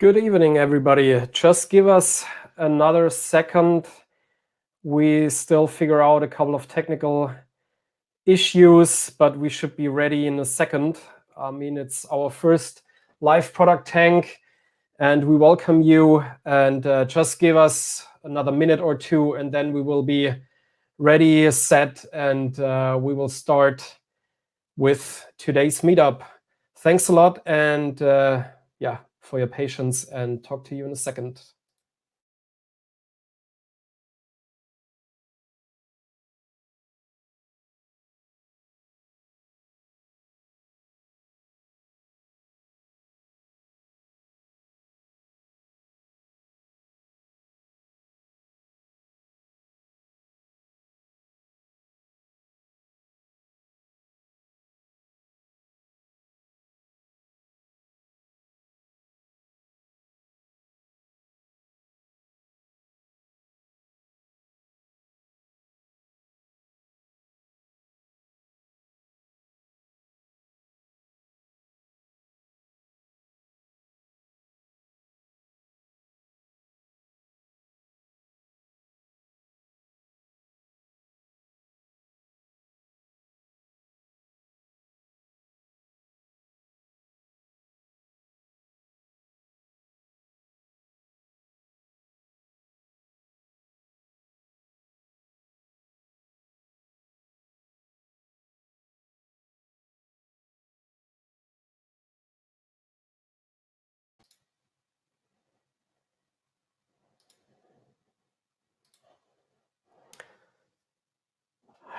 Good evening, everybody. Just give us another second. We still figure out a couple of technical issues, but we should be ready in a second. I mean, it's our first live product tank, and we welcome you. And just give us another minute or two, and then we will be ready, set, and we will start with today's meetup. Thanks a lot, and yeah, for your patience, and talk to you in a second.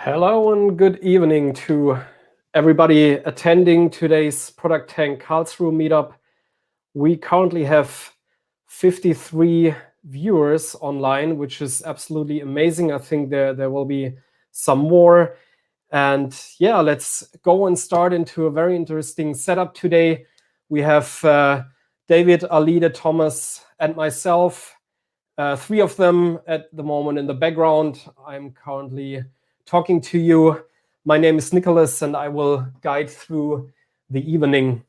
Hello and good evening to everybody attending today's ProductTank Karlsruhe meetup. We currently have 53 viewers online, which is absolutely amazing. I think there will be some more. And yeah, let's go and start into a very interesting setup today. We have David, Alida, Thomas, and myself. Three of them at the moment in the background. I'm currently talking to you. My name is Nicholas, and I will guide through the evening.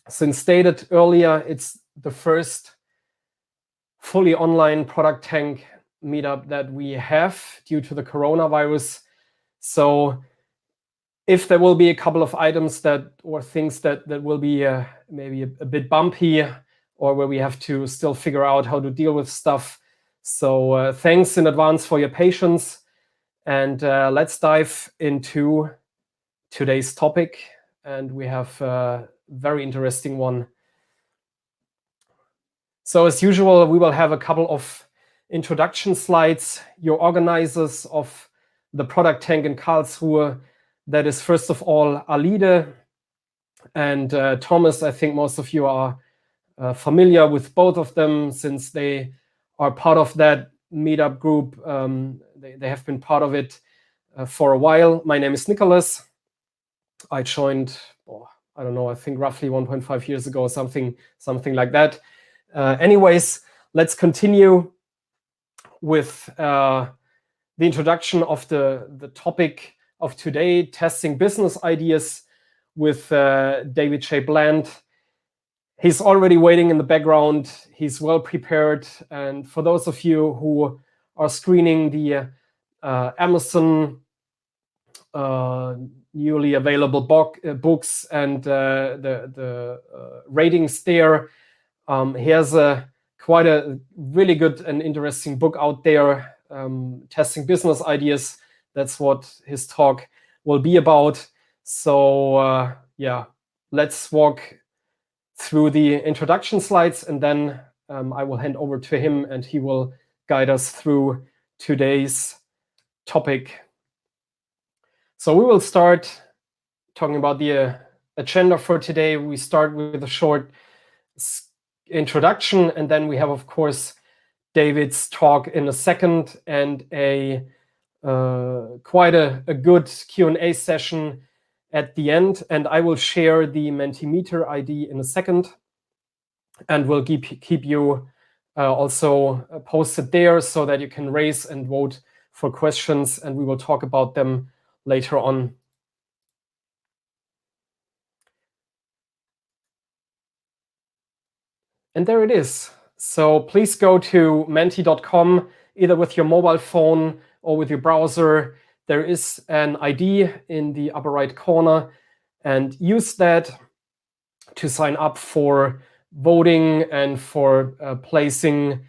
Since stated earlier, it's the first fully online product tank meetup that we have due to the coronavirus. So if there will be a couple of items or things that will be maybe a bit bumpy, or where we have to still figure out how to deal with stuff. So thanks in advance for your patience. And let's dive into today's topic. And we have a very interesting one. So as usual, we will have a couple of introduction slides. Your organizers of the product tank in Karlsruhe, that is first of all Alida and Thomas. I think most of you are familiar with both of them since they are part of that meetup group. They have been part of it for a while. My name is Nicholas. I joined, I don't know, I think roughly 1.5 years ago, something like that. Anyways, let's continue with the introduction of the topic of today, testing business ideas with David J. Bland. He's already waiting in the background. He's well prepared. And for those of you who are screening the Amazon newly available books and the ratings there, he has quite a really good and interesting book out there, testing business ideas. That's what his talk will be about. So yeah, let's walk through the introduction slides, and then I will hand over to him, and he will guide us through today's topic. So we will start talking about the agenda for today. We start with a short introduction, and then we have, of course, David's talk in a second, and quite a good Q&A session at the end. And I will share the Mentimeter ID in a second, and we'll keep you also posted there so that you can raise and vote for questions, and we will talk about them later on. And there it is. So please go to menti.com, either with your mobile phone or with your browser. There is an ID in the upper right corner, and use that to sign up for voting and for placing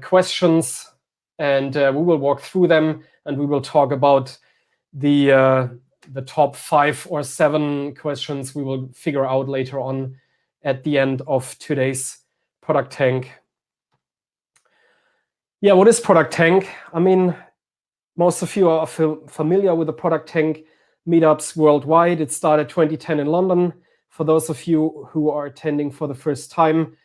questions. And we will walk through them, and we will talk about the top 5 or 7 questions we will figure out later on at the end of today's Product Tank. Yeah, what is Product Tank? I mean, most of you are familiar with the Product Tank meetups worldwide. It started 2010 in London, for those of you who are attending for the first time.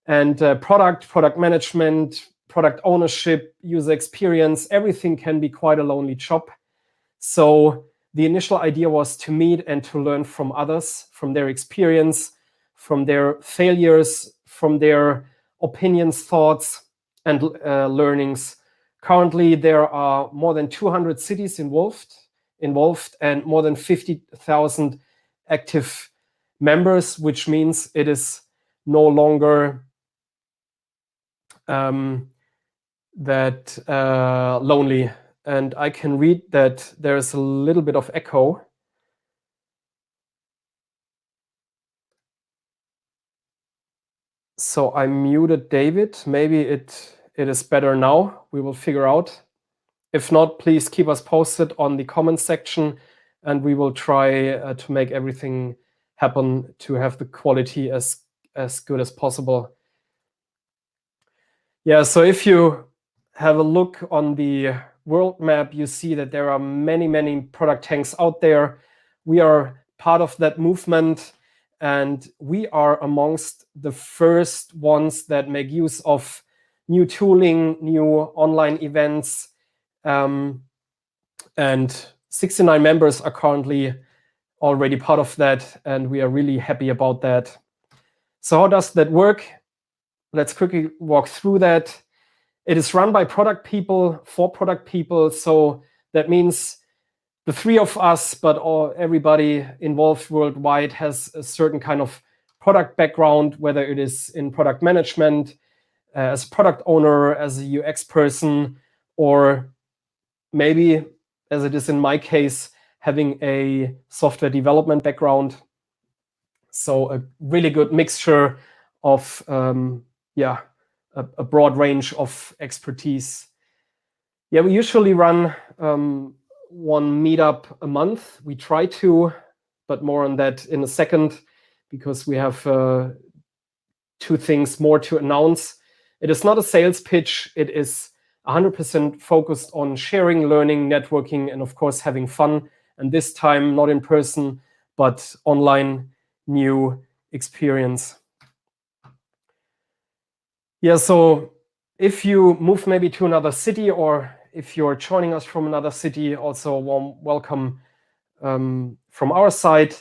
And product management, product ownership, user experience, everything can be quite a lonely job. So the initial idea was to meet and to learn from others, from their experience, from their failures, from their opinions, thoughts, and learnings. Currently, there are more than 200 cities involved, and more than 50,000 active members, which means it is no longer that lonely. And I can read that there's a little bit of echo. So I muted David. Maybe it is better now. We will figure out. If not, please keep us posted on the comment section, and we will try to make everything happen to have the quality as good as possible. Yeah, so if you have a look on the world map, you see that there are many product tanks out there. We are part of that movement, and we are amongst the first ones that make use of new tooling, new online events, and 69 members are currently already part of that, and we are really happy about that. So how does that work? Let's quickly walk through that. It is run by product people, for product people. So that means the 3 of us, but everybody involved worldwide has a certain kind of product background, whether it is in product management, as a product owner, as a UX person, or maybe, as it is in my case, having a software development background. So a really good mixture of a broad range of expertise. Yeah, we usually run one meetup a month. We try to, but more on that in a second, because we have 2 things more to announce. It is not a sales pitch. It is 100% focused on sharing, learning, networking, and of course having fun. And this time, not in person, but online, new experience. Yeah, so if you move maybe to another city, or if you're joining us from another city, also a warm welcome from our side.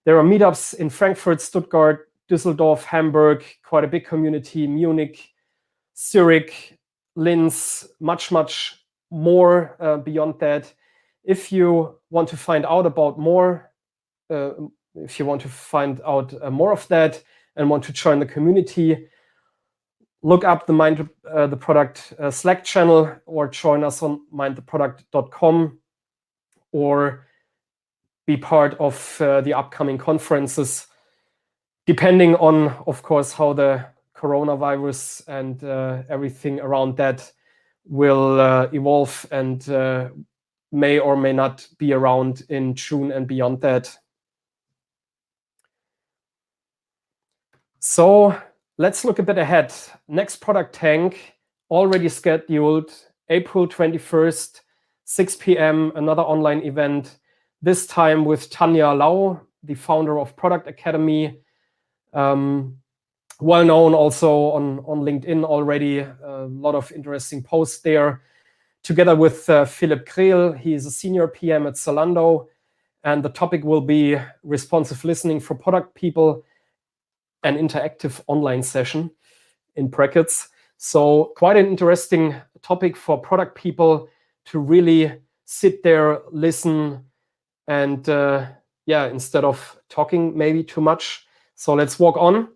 There are meetups in Frankfurt, Stuttgart, Düsseldorf, Hamburg, quite a big community, Munich, Zurich, Linz, much more beyond that. If you want to find out about more, if you want to find out more of that and want to join the community, look up the Mind the Product Slack channel, or join us on mindtheproduct.com, or be part of the upcoming conferences, depending on, of course, how the coronavirus and everything around that will evolve, and may or may not be around in June and beyond that. So let's look a bit ahead. Next Product Tank, already scheduled, April 21st, 6 p.m., another online event, this time with Tanya Lau, the founder of Product Academy, well known also on LinkedIn already, a lot of interesting posts there, together with Philipp Krehl. He is a senior PM at Zalando, and the topic will be responsive listening for product people, an interactive online session in brackets. So quite an interesting topic for product people to really sit there, listen, and instead of talking maybe too much. So let's walk on.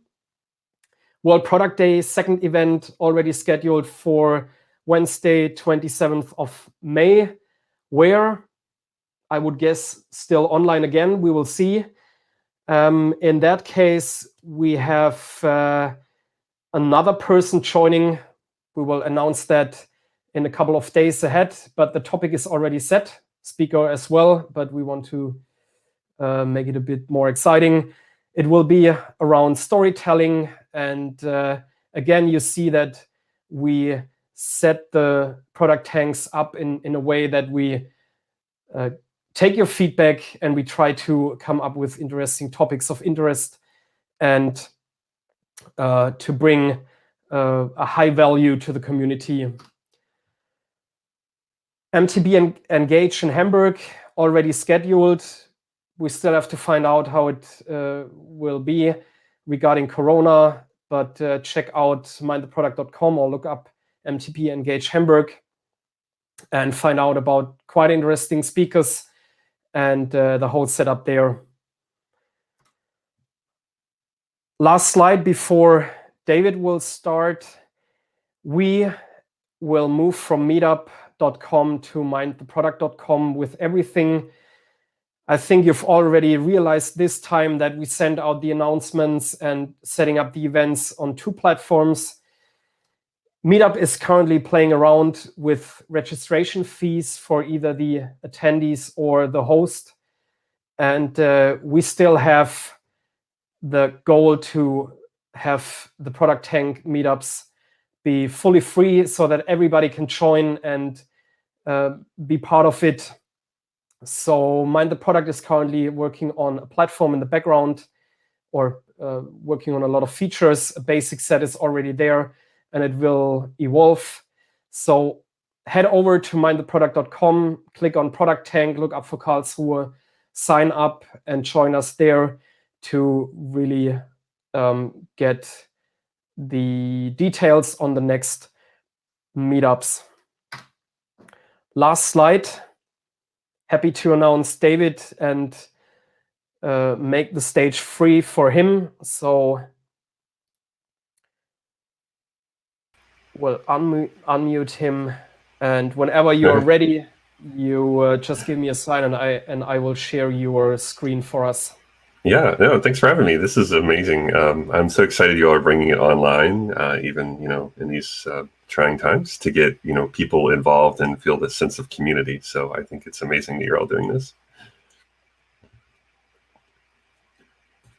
World Product Day, second event already scheduled for Wednesday, 27th of May, where I would guess still online again. We will see. In that case, we have another person joining. We will announce that in a couple of days ahead, but the topic is already set, speaker as well, but we want to make it a bit more exciting. It will be around storytelling, and again, you see that we set the product tanks up in a way that we take your feedback and we try to come up with interesting topics of interest and to bring a high value to the community. MTB Engage in Hamburg already scheduled. We still have to find out how it will be regarding Corona, but check out mindtheproduct.com or look up MTB Engage Hamburg and find out about quite interesting speakers and the whole setup there. Last slide before David will start. We will move from meetup.com to mindtheproduct.com with everything. I think you've already realized this time that we send out the announcements and setting up the events on 2 platforms. Meetup is currently playing around with registration fees for either the attendees or the host. And we still have the goal to have the Product Tank meetups be fully free so that everybody can join and be part of it. So Mind the Product is currently working on a platform in the background, or working on a lot of features. A basic set is already there and it will evolve. So head over to mindtheproduct.com, click on Product Tank, look up for Karlsruhe, sign up and join us there to really get the details on the next meetups. Last slide. Happy to announce David and make the stage free for him. So we'll unmute him, and whenever you are ready, you just give me a sign and I will share your screen for us. Yeah, no, thanks for having me. This is amazing. I'm so excited you all are bringing it online, even, in these trying times, to get, people involved and feel this sense of community. So I think it's amazing that you're all doing this.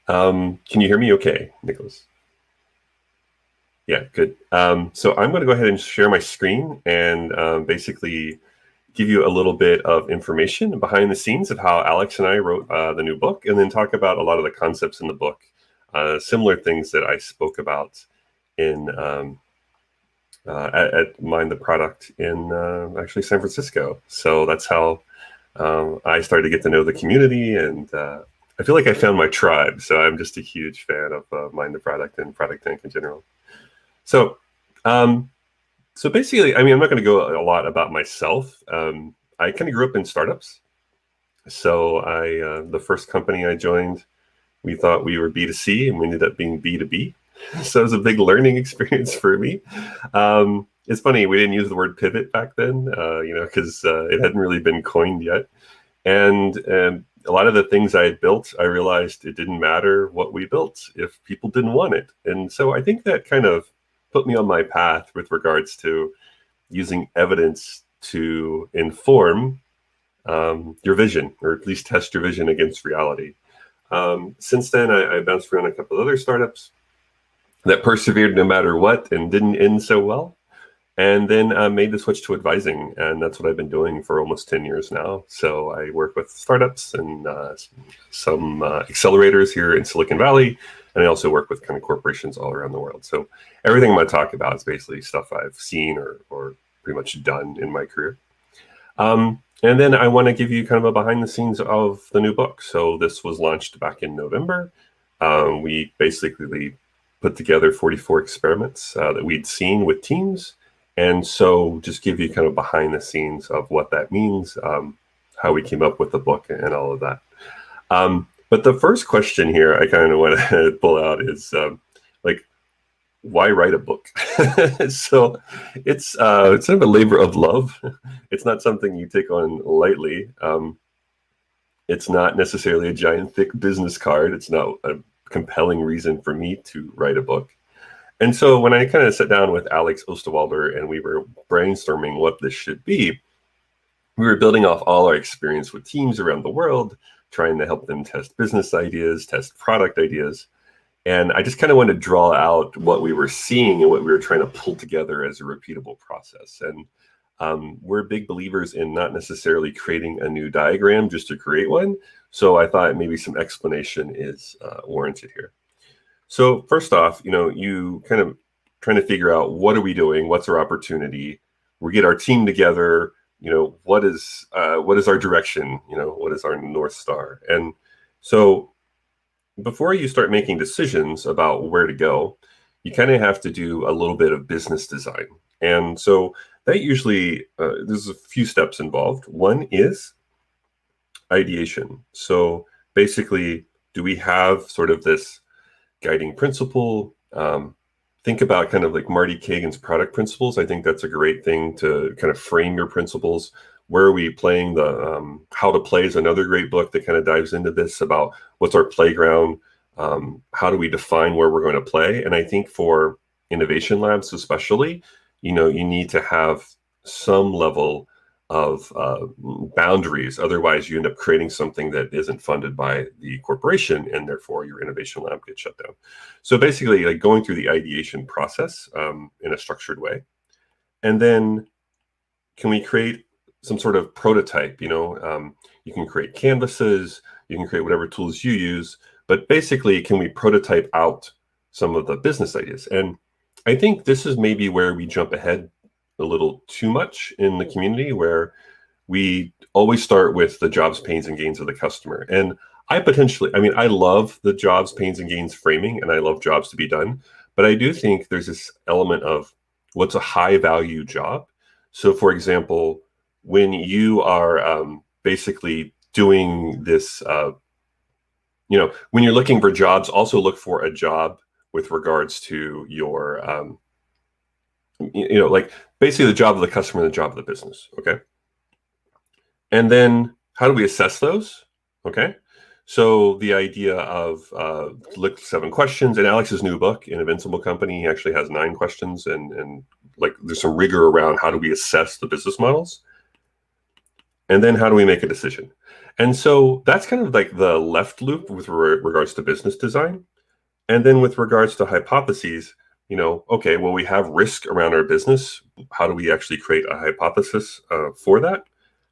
Can you hear me okay, Nicholas? Yeah, good. So I'm going to go ahead and share my screen and basically give you a little bit of information behind the scenes of how Alex and I wrote the new book, and then talk about a lot of the concepts in the book, similar things that I spoke about in at Mind the Product in actually San Francisco. So that's how I started to get to know the community, and I feel like I found my tribe. So I'm just a huge fan of Mind the Product and Product Tank in general. So so basically, I'm not going to go a lot about myself. I kind of grew up in startups. So the first company I joined, we thought we were B2C and we ended up being B2B. So it was a big learning experience for me. It's funny, we didn't use the word pivot back then, because it hadn't really been coined yet. And a lot of the things I had built, I realized it didn't matter what we built if people didn't want it. And so I think that kind of put me on my path with regards to using evidence to inform your vision, or at least test your vision against reality. Since then, I bounced around a couple of other startups that persevered no matter what and didn't end so well. And then made the switch to advising. And that's what I've been doing for almost 10 years now. So I work with startups and some accelerators here in Silicon Valley. And I also work with kind of corporations all around the world. So everything I'm going to talk about is basically stuff I've seen or pretty much done in my career. And then I want to give you kind of a behind the scenes of the new book. So this was launched back in November. We basically put together 44 experiments that we'd seen with teams. And so just give you kind of behind the scenes of what that means, how we came up with the book and all of that. But the first question here I kind of want to pull out is, why write a book? So it's sort of a labor of love. It's not something you take on lightly. It's not necessarily a giant, thick business card. It's not a compelling reason for me to write a book. And so when I kind of sat down with Alex Osterwalder and we were brainstorming what this should be, we were building off all our experience with teams around the world, trying to help them test business ideas, test product ideas. And I just kind of wanted to draw out what we were seeing and what we were trying to pull together as a repeatable process. And we're big believers in not necessarily creating a new diagram just to create one. So I thought maybe some explanation is warranted here. So first off, you kind of trying to figure out what are we doing? What's our opportunity? We get our team together. What is our direction? What is our North Star? And so before you start making decisions about where to go, you kind of have to do a little bit of business design. And so that usually, there's a few steps involved. One is ideation. So basically, do we have sort of this guiding principle? Think about kind of like Marty Kagan's product principles. I think that's a great thing to kind of frame your principles. Where are we playing? The How to Play is another great book that kind of dives into this about what's our playground. How do we define where we're going to play? And I think for innovation labs especially, you need to have some level of boundaries. Otherwise, you end up creating something that isn't funded by the corporation, and therefore your innovation lab gets shut down. So basically, like going through the ideation process in a structured way. And then can we create some sort of prototype? You can create canvases, you can create whatever tools you use, but basically, can we prototype out some of the business ideas? And I think this is maybe where we jump ahead a little too much in the community, where we always start with the jobs, pains, and gains of the customer. And I love the jobs, pains, and gains framing, and I love jobs to be done. But I do think there's this element of what's a high value job. So for example, when you are basically doing this, when you're looking for jobs, also look for a job with regards to your, like basically the job of the customer and the job of the business. Okay. And then how do we assess those? Okay. So the idea of look 7 questions. In Alex's new book, in Invincible Company, he actually has 9 questions, and like there's some rigor around how do we assess the business models, and then how do we make a decision. And so that's kind of like the left loop with regards to business design. And then with regards to hypotheses, okay, well, we have risk around our business. How do we actually create a hypothesis for that?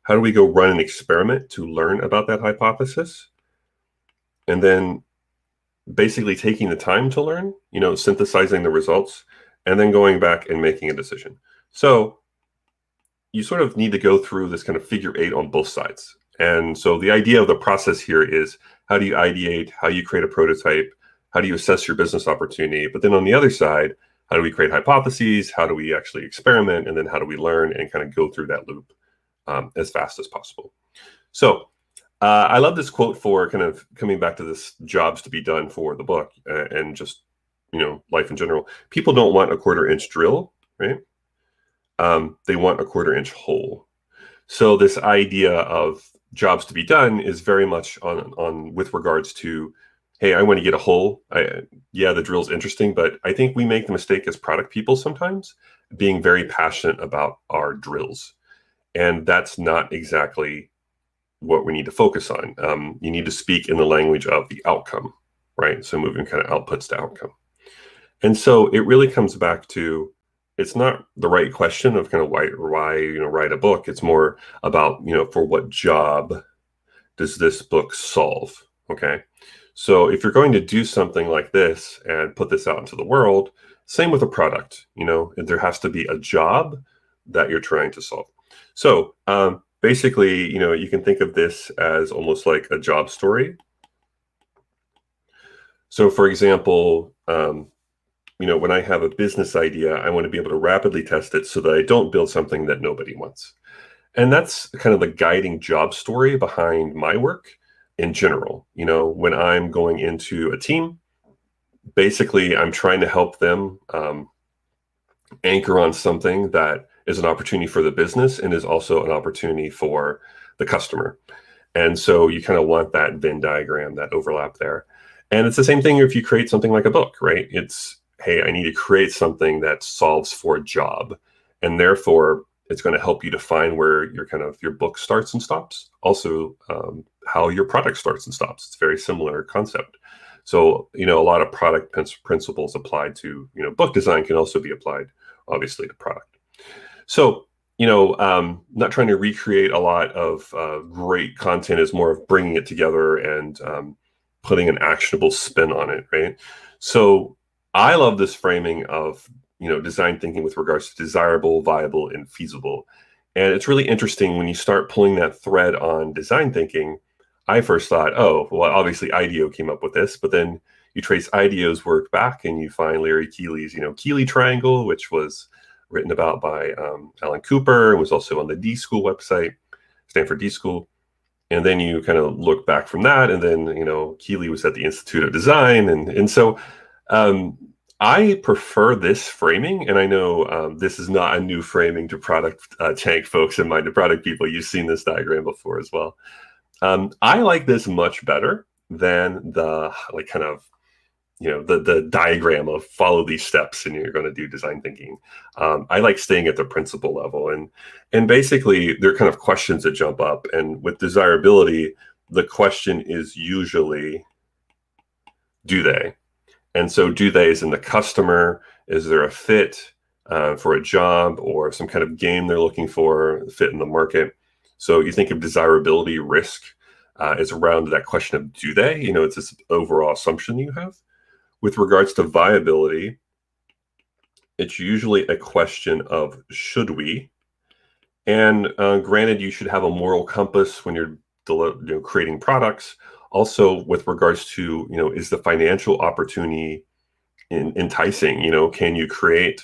How do we go run an experiment to learn about that hypothesis? And then basically taking the time to learn, synthesizing the results, and then going back and making a decision. So you sort of need to go through this kind of figure 8 on both sides. And so the idea of the process here is, how do you ideate? How do you create a prototype? How do you assess your business opportunity? But then on the other side, how do we create hypotheses? How do we actually experiment? And then how do we learn and kind of go through that loop as fast as possible? So I love this quote for kind of coming back to this jobs to be done for the book and just, life in general. People don't want a 1/4-inch drill, right? They want a 1/4-inch hole. So this idea of jobs to be done is very much on with regards to, hey, I want to get a hole. The drill's interesting, but I think we make the mistake as product people sometimes being very passionate about our drills. And that's not exactly what we need to focus on. You need to speak in the language of the outcome, right? So moving kind of outputs to outcome. And so it really comes back to, it's not the right question of kind of why write a book. It's more about, for what job does this book solve? Okay. So if you're going to do something like this and put this out into the world, same with a product, there has to be a job that you're trying to solve. So basically, you can think of this as almost like a job story. So for example, when I have a business idea, I want to be able to rapidly test it so that I don't build something that nobody wants. And that's kind of the guiding job story behind my work in general. When I'm going into a team, basically, I'm trying to help them anchor on something that is an opportunity for the business and is also an opportunity for the customer. And so you kind of want that Venn diagram, that overlap there. And it's the same thing if you create something like a book, right? It's, hey, I need to create something that solves for a job. And therefore, it's going to help you define where your book starts and stops. Also, how your product starts and stops. It's a very similar concept. So, a lot of product principles applied to, book design can also be applied, obviously, to product. So, not trying to recreate a lot of great content, is more of bringing it together and putting an actionable spin on it, right? So I love this framing of, design thinking with regards to desirable, viable, and feasible. And it's really interesting when you start pulling that thread on design thinking. I first thought, oh, well, obviously IDEO came up with this, but then you trace IDEO's work back and you find Larry Keeley's, Keeley triangle, which was written about by Alan Cooper, and was also on the D School website, Stanford D School. And then you kind of look back from that, and then, Keeley was at the Institute of Design. And so I prefer this framing, and I know this is not a new framing to product tank folks and mind to product people. You've seen this diagram before as well. I like this much better than the the diagram of follow these steps and you're going to do design thinking. I like staying at the principle level, and basically there are kind of questions that jump up. And with desirability, the question is usually, do they? And so do they is in the customer. Is there a fit for a job or some kind of game they're looking for, fit in the market? So you think of desirability risk is around that question of do they? It's this overall assumption you have. With regards to viability, it's usually a question of should we? And granted, you should have a moral compass when you're creating products. Also, with regards to, is the financial opportunity enticing? Can you create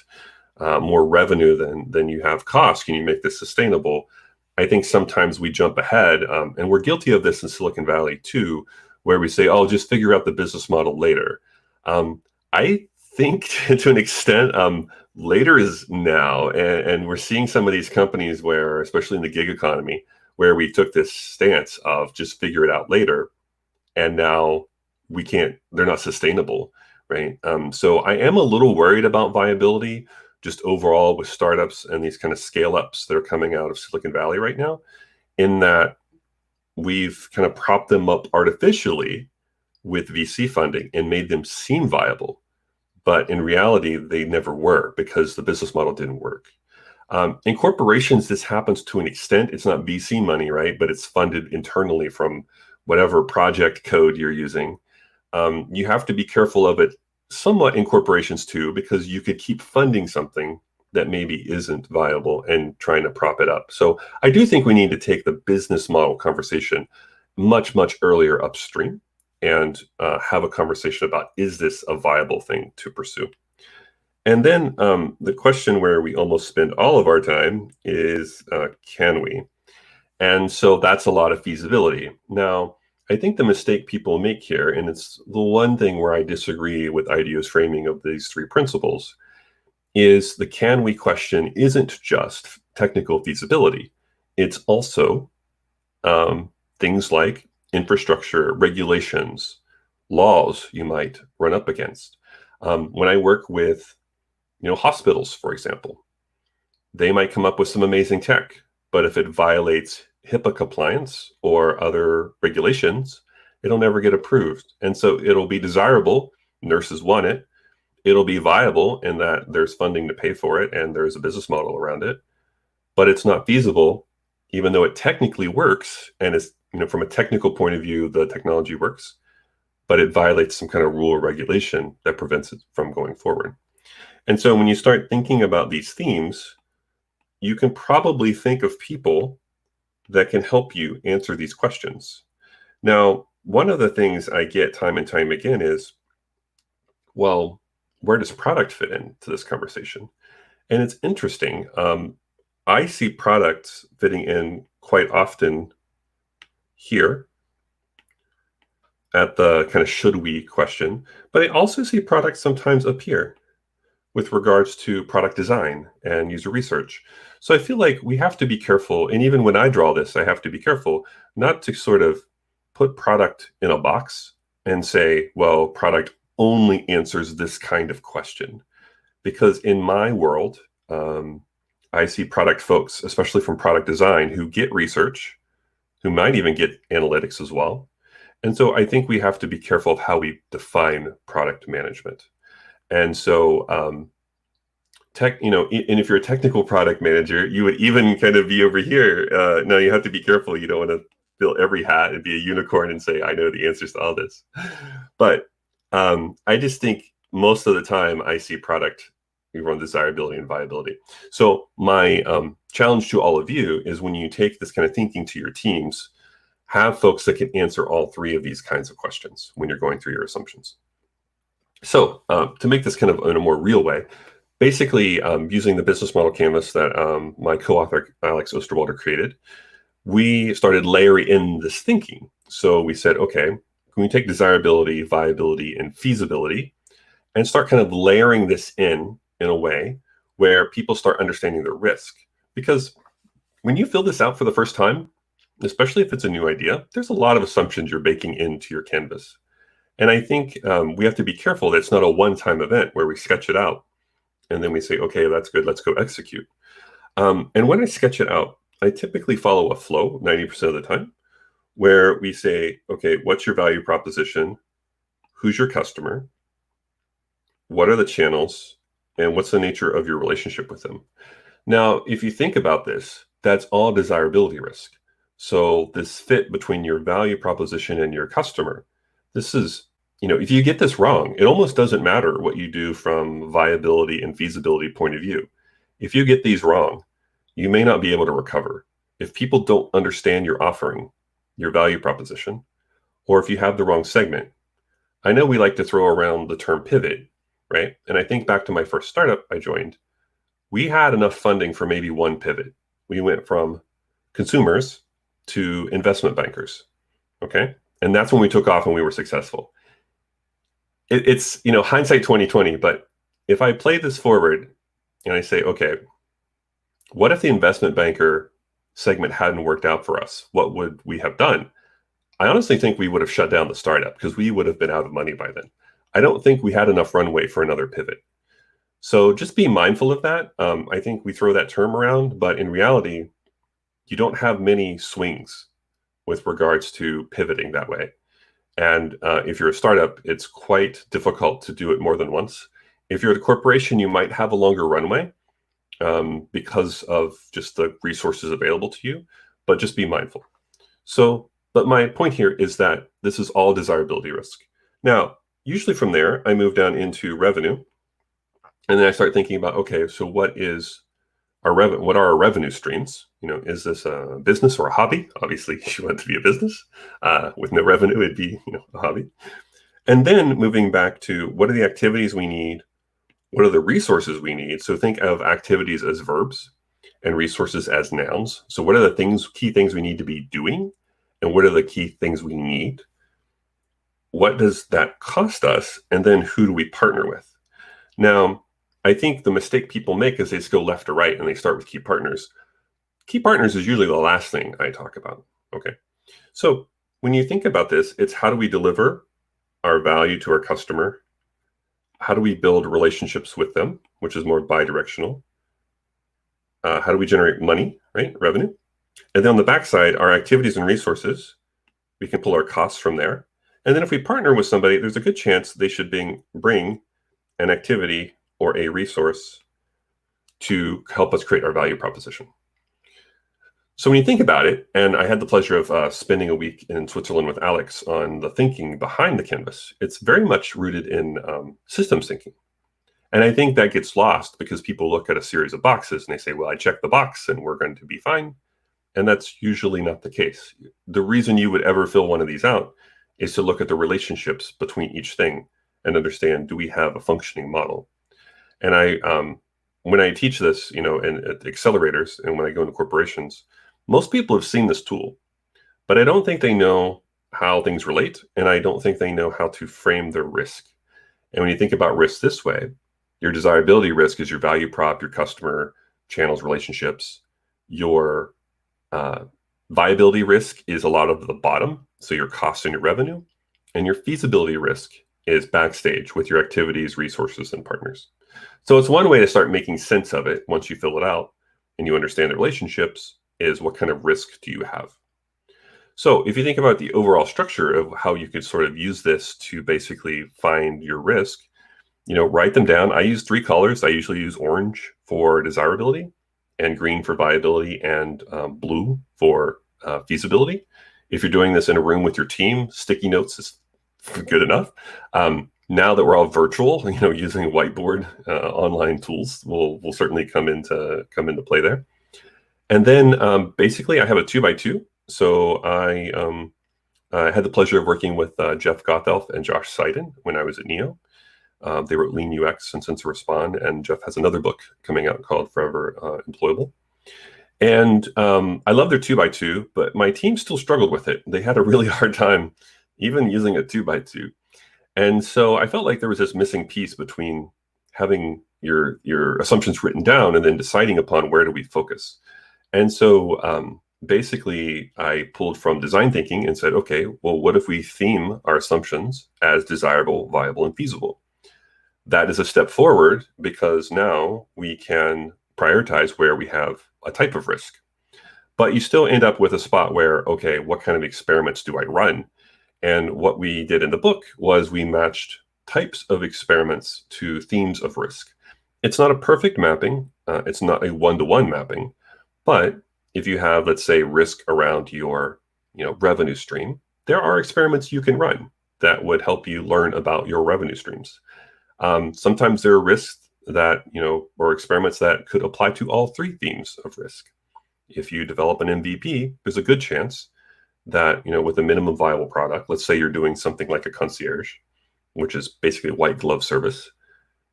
more revenue than you have cost? Can you make this sustainable? I think sometimes we jump ahead, and we're guilty of this in Silicon Valley too, where we say, "Oh, just figure out the business model later." I think to an extent, later is now, and we're seeing some of these companies where, especially in the gig economy, where we took this stance of just figure it out later, and now they're not sustainable, right? So I am a little worried about viability just overall with startups and these kind of scale ups that are coming out of Silicon Valley right now, in that we've kind of propped them up artificially with VC funding and made them seem viable. But in reality, they never were because the business model didn't work. In corporations, this happens to an extent. It's not VC money, right? But it's funded internally from whatever project code you're using. You have to be careful of it somewhat in corporations too, because you could keep funding something that maybe isn't viable and trying to prop it up. So I do think we need to take the business model conversation much, much earlier upstream and have a conversation about, is this a viable thing to pursue? And then the question where we almost spend all of our time is, can we? And so that's a lot of feasibility. Now, I think the mistake people make here, and it's the one thing where I disagree with IDEO's framing of these three principles, is the can we question isn't just technical feasibility. It's also things like infrastructure, regulations, laws you might run up against. When I work with, hospitals, for example, they might come up with some amazing tech, but if it violates HIPAA compliance or other regulations, it'll never get approved. And so it'll be desirable. Nurses want it. It'll be viable in that there's funding to pay for it and there's a business model around it, but it's not feasible, even though it technically works. And it's, from a technical point of view, the technology works, but it violates some kind of rule or regulation that prevents it from going forward. And so when you start thinking about these themes, you can probably think of people that can help you answer these questions. Now, one of the things I get time and time again is, well, where does product fit into this conversation? And it's interesting. I see products fitting in quite often here. at the kind of should we question, but I also see products sometimes appear with regards to product design and user research. So I feel like we have to be careful, and even when I draw this, I have to be careful not to sort of put product in a box and say, well, product only answers this kind of question. Because in my world, I see product folks, especially from product design, who get research, who might even get analytics as well. And so I think we have to be careful of how we define product management. And so, and if you're a technical product manager, you would even kind of be over here. Now you have to be careful. You don't want to fill every hat and be a unicorn and say, I know the answers to all this. But I just think most of the time I see product, we run desirability and viability. So my challenge to all of you is when you take this kind of thinking to your teams, have folks that can answer all three of these kinds of questions when you're going through your assumptions. So to make this kind of in a more real way, basically using the business model canvas that my co-author Alex Osterwalder created, we started layering in this thinking. So we said, okay, can we take desirability, viability, and feasibility and start kind of layering this in a way where people start understanding the risk? Because when you fill this out for the first time, especially if it's a new idea, there's a lot of assumptions you're baking into your canvas. And I think we have to be careful that it's not a one-time event where we sketch it out and then we say, okay, that's good, let's go execute. And when I sketch it out, I typically follow a flow 90% of the time where we say, okay, what's your value proposition? Who's your customer? What are the channels? And what's the nature of your relationship with them? Now, if you think about this, that's all desirability risk. So this fit between your value proposition and your customer, this is, if you get this wrong, it almost doesn't matter what you do from viability and feasibility point of view. If you get these wrong, you may not be able to recover. If people don't understand your offering, your value proposition, or if you have the wrong segment. I know we like to throw around the term pivot, right? And I think back to my first startup I joined, we had enough funding for maybe one pivot. We went from consumers to investment bankers, okay? And that's when we took off and we were successful. It's hindsight 2020, but if I play this forward and I say, okay, what if the investment banker segment hadn't worked out for us? What would we have done? I honestly think we would have shut down the startup because we would have been out of money by then. I don't think we had enough runway for another pivot. So just be mindful of that. I think we throw that term around, but in reality, you don't have many swings with regards to pivoting that way. And if you're a startup, it's quite difficult to do it more than once. If you're a corporation, you might have a longer runway because of just the resources available to you, but just be mindful. So, but my point here is that this is all desirability risk. Now, usually from there, I move down into revenue. And then I start thinking about, okay, so what are our revenue streams? Is this a business or a hobby? Obviously, you want it to be a business. With no revenue, it'd be a hobby. And then moving back to what are the activities we need? What are the resources we need? So think of activities as verbs and resources as nouns. So what are the key things we need to be doing? And what are the key things we need? What does that cost us? And then who do we partner with? Now, I think the mistake people make is they just go left to right and they start with key partners. Key partners is usually the last thing I talk about. Okay. So when you think about this, it's how do we deliver our value to our customer? How do we build relationships with them, which is more bi-directional? How do we generate money, right? Revenue. And then on the backside, our activities and resources, we can pull our costs from there. And then if we partner with somebody, there's a good chance they should bring an activity or a resource to help us create our value proposition. So when you think about it, and I had the pleasure of spending a week in Switzerland with Alex on the thinking behind the canvas, it's very much rooted in systems thinking. And I think that gets lost because people look at a series of boxes and they say, well, I checked the box and we're going to be fine. And that's usually not the case. The reason you would ever fill one of these out is to look at the relationships between each thing and understand, do we have a functioning model? And when I teach this, at accelerators and when I go into corporations, most people have seen this tool, but I don't think they know how things relate, and I don't think they know how to frame their risk. And when you think about risk this way, your desirability risk is your value prop, your customer, channels, relationships. Your viability risk is a lot of the bottom, so your cost and your revenue. And your feasibility risk is backstage with your activities, resources, and partners. So it's one way to start making sense of it once you fill it out and you understand the relationships, is what kind of risk do you have? So if you think about the overall structure of how you could sort of use this to basically find your risk, write them down. I use 3 colors. I usually use orange for desirability, and green for viability, and blue for feasibility. If you're doing this in a room with your team, sticky notes is good enough. Now that we're all virtual, using whiteboard online tools will certainly come into play there. And then basically I have a 2x2. So I had the pleasure of working with Jeff Gothelf and Josh Seiden when I was at Neo. They wrote Lean UX and Sensor Respond, and Jeff has another book coming out called Forever Employable. And I love their 2x2, but my team still struggled with it. They had a really hard time even using a 2x2. And so I felt like there was this missing piece between having your assumptions written down and then deciding upon where do we focus. And so basically I pulled from design thinking and said, okay, well, what if we theme our assumptions as desirable, viable, and feasible? That is a step forward, because now we can prioritize where we have a type of risk. But you still end up with a spot where, okay, what kind of experiments do I run? And what we did in the book was we matched types of experiments to themes of risk. It's not a perfect mapping. It's not a one-to-one mapping. But if you have, let's say, risk around your revenue stream, there are experiments you can run that would help you learn about your revenue streams. Sometimes there are risks that, or experiments that could apply to all 3 themes of risk. If you develop an MVP, there's a good chance that, with a minimum viable product, let's say you're doing something like a concierge, which is basically a white glove service,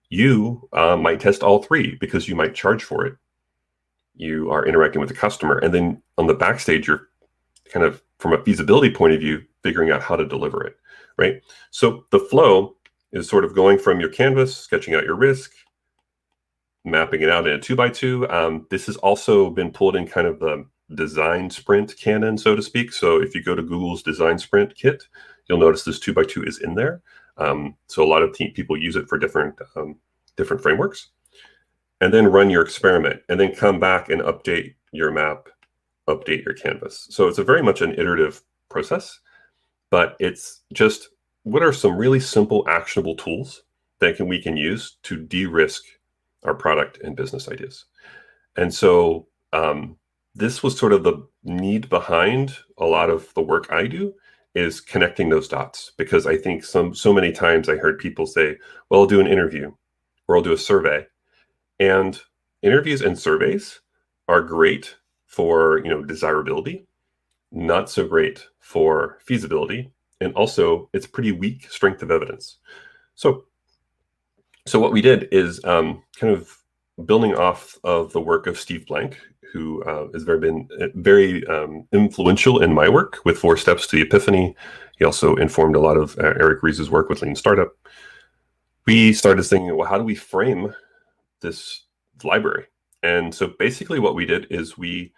you might test all 3 because you might charge for it. You are interacting with the customer. And then on the backstage, you're kind of, from a feasibility point of view, figuring out how to deliver it, right? So the flow is sort of going from your canvas, sketching out your risk, mapping it out in a 2x2. This has also been pulled in kind of the design sprint canon, so to speak. So if you go to Google's design sprint kit, you'll notice this 2x2 is in there. So a lot of people use it for different frameworks. And then run your experiment, and then come back and update your map, update your canvas. So it's a very much an iterative process, but it's just, what are some really simple, actionable tools that we can use to de-risk our product and business ideas? And so this was sort of the need behind a lot of the work I do, is connecting those dots. Because I think so many times I heard people say, well, I'll do an interview or I'll do a survey. And interviews and surveys are great for, desirability, not so great for feasibility. And also it's pretty weak strength of evidence. So what we did is kind of building off of the work of Steve Blank, who has been very influential in my work with 4 Steps to the Epiphany. He also informed a lot of Eric Ries's work with Lean Startup. We started thinking, well, how do we frame this library? And so basically what we did is we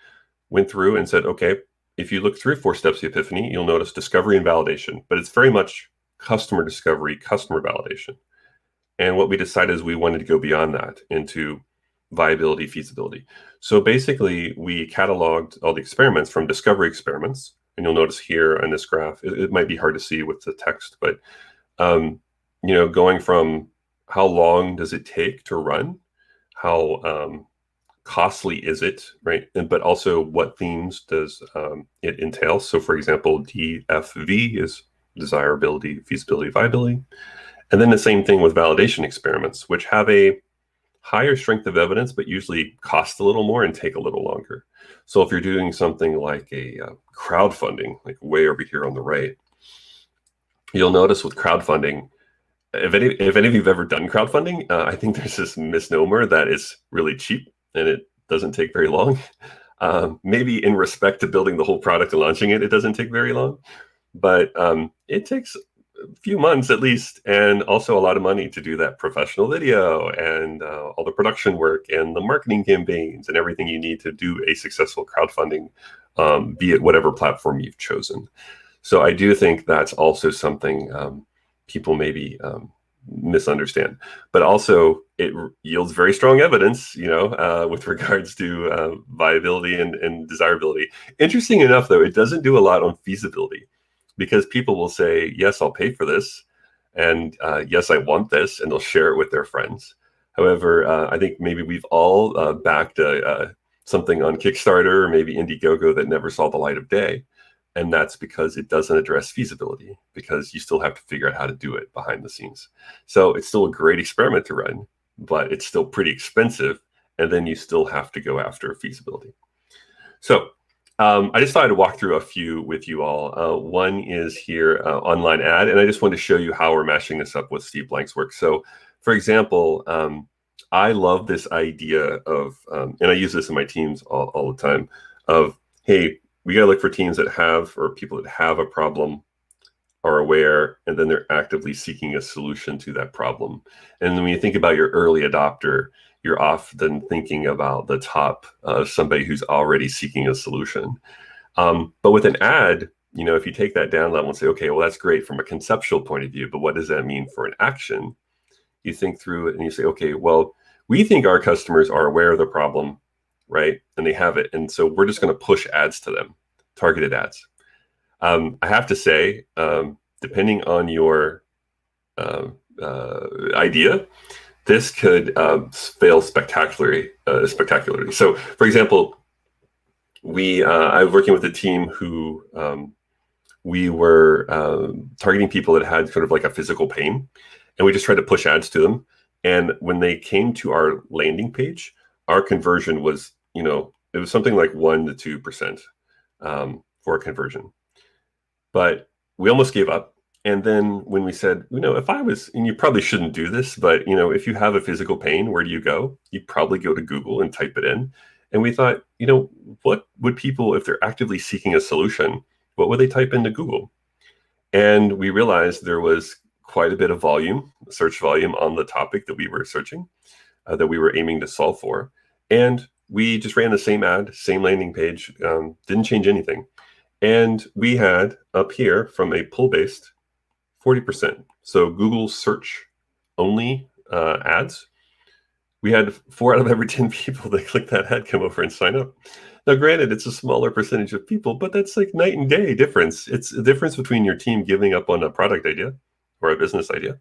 went through and said, okay, if you look through 4 Steps to the Epiphany, you'll notice discovery and validation, but it's very much customer discovery, customer validation. And what we decided is we wanted to go beyond that into viability, feasibility. So basically we cataloged all the experiments from discovery experiments. And you'll notice here on this graph, it might be hard to see with the text, but going from how long does it take to run, how costly is it, right? But also what themes does it entail? So for example, DFV is desirability, feasibility, viability. And then the same thing with validation experiments, which have a higher strength of evidence, but usually cost a little more and take a little longer. So if you're doing something like a crowdfunding, like way over here on the right, you'll notice with crowdfunding, if any of you've ever done crowdfunding, I think there's this misnomer that it's really cheap and it doesn't take very long. Maybe in respect to building the whole product and launching it, it doesn't take very long. but it takes a few months at least, and also a lot of money to do that professional video and all the production work and the marketing campaigns and everything you need to do a successful crowdfunding, be it whatever platform you've chosen. So I do think that's also something people maybe misunderstand, but also it yields very strong evidence, with regards to viability and desirability. Interesting enough, though, it doesn't do a lot on feasibility, because people will say, yes, I'll pay for this, and yes, I want this, and they'll share it with their friends. However, I think maybe we've all backed something on Kickstarter or maybe Indiegogo that never saw the light of day. And that's because it doesn't address feasibility, because you still have to figure out how to do it behind the scenes. So it's still a great experiment to run, but it's still pretty expensive. And then you still have to go after feasibility. So I just thought I'd walk through a few with you all. One is here, online ad. And I just wanted to show you how we're mashing this up with Steve Blank's work. So for example, I love this idea of, and I use this in my teams all the time, of, hey, we got to look for teams that have, or people that have a problem, are aware, and then they're actively seeking a solution to that problem. And then when you think about your early adopter, you're often thinking about the top, somebody who's already seeking a solution. But with an ad, if you take that down level and say, okay, well, that's great from a conceptual point of view, but what does that mean for an action? You think through it and you say, okay, well, we think our customers are aware of the problem, right? And they have it. And so we're just going to push ads to them, targeted ads. I have to say, depending on your idea, this could fail spectacularly. So, for example, I was working with a team who we were targeting people that had sort of like a physical pain, and we just tried to push ads to them. And when they came to our landing page, our conversion was, it was something like 1% to 2% for a conversion. But we almost gave up. And then when we said, if I was, and you probably shouldn't do this, but if you have a physical pain, where do you go? You probably go to Google and type it in. And we thought, what would people, if they're actively seeking a solution, what would they type into Google? And we realized there was quite a bit of volume, search volume on the topic that we were searching, that we were aiming to solve for. And we just ran the same ad, same landing page, didn't change anything. And we had up here from a pull-based 40%. So Google search only ads, we had 4 out of every 10 people that click that ad come over and sign up. Now, granted, it's a smaller percentage of people, but that's like night and day difference. It's a difference between your team giving up on a product idea or a business idea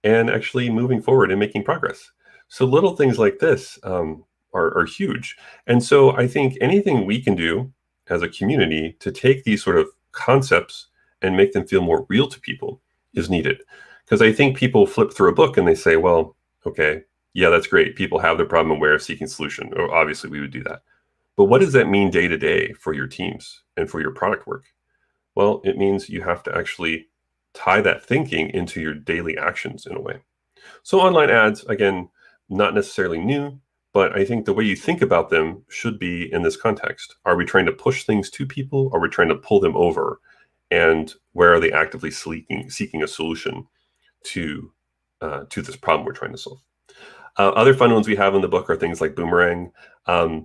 and actually moving forward and making progress. So little things like this are huge. And so I think anything we can do as a community to take these sort of concepts and make them feel more real to people is needed. Because I think people flip through a book and they say, well, okay, yeah, that's great. People have their problem aware of seeking solution. Or obviously we would do that. But what does that mean day to day for your teams and for your product work? Well, it means you have to actually tie that thinking into your daily actions in a way. So online ads, again, not necessarily new, but I think the way you think about them should be in this context. Are we trying to push things to people? Are we trying to pull them over? And where are they actively seeking a solution to this problem we're trying to solve? Other fun ones we have in the book are things like boomerang.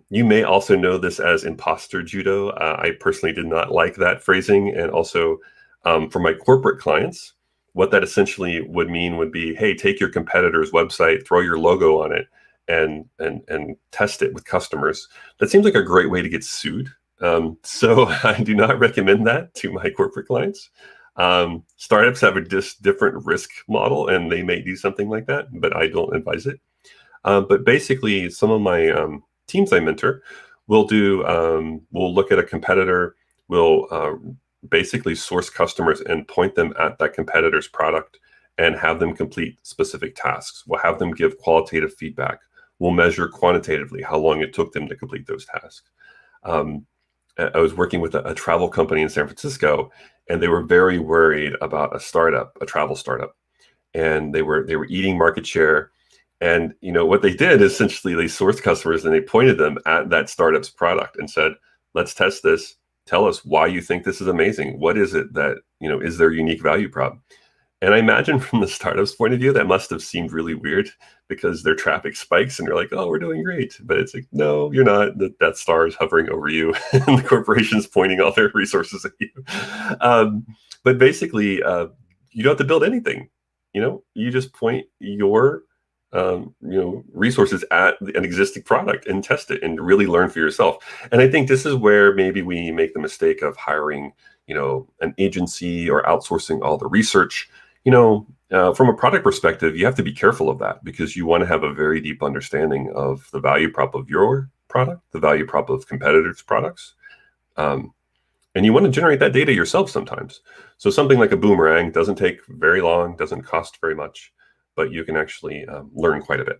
You may also know this as imposter judo. I personally did not like that phrasing. And also for my corporate clients, what that essentially would mean would be, hey, take your competitor's website, throw your logo on it, and test it with customers. That seems like a great way to get sued. So I do not recommend that to my corporate clients. Startups have a different risk model, and they may do something like that, but I don't advise it. But basically, some of my teams I mentor will look at a competitor, will basically source customers and point them at that competitor's product and have them complete specific tasks. We'll have them give qualitative feedback. We'll measure quantitatively how long it took them to complete those tasks. I was working with a travel company in San Francisco, and they were very worried about a travel startup, and they were eating market share. And what they did is essentially they sourced customers and they pointed them at that startup's product and said, let's test this. tell us why you think this is amazing. What is it that, is their unique value prop? And I imagine from the startup's point of view, that must have seemed really weird because their traffic spikes and they're like, oh, we're doing great. But it's like, no, you're not. That star is hovering over you and the corporation's pointing all their resources at you. But basically, you don't have to build anything. You just point your resources at an existing product and test it and really learn for yourself. And I think this is where maybe we make the mistake of hiring, an agency or outsourcing all the research. From a product perspective, you have to be careful of that because you want to have a very deep understanding of the value prop of your product, the value prop of competitors' products. And you want to generate that data yourself sometimes. So something like a boomerang doesn't take very long, doesn't cost very much, but you can actually learn quite a bit.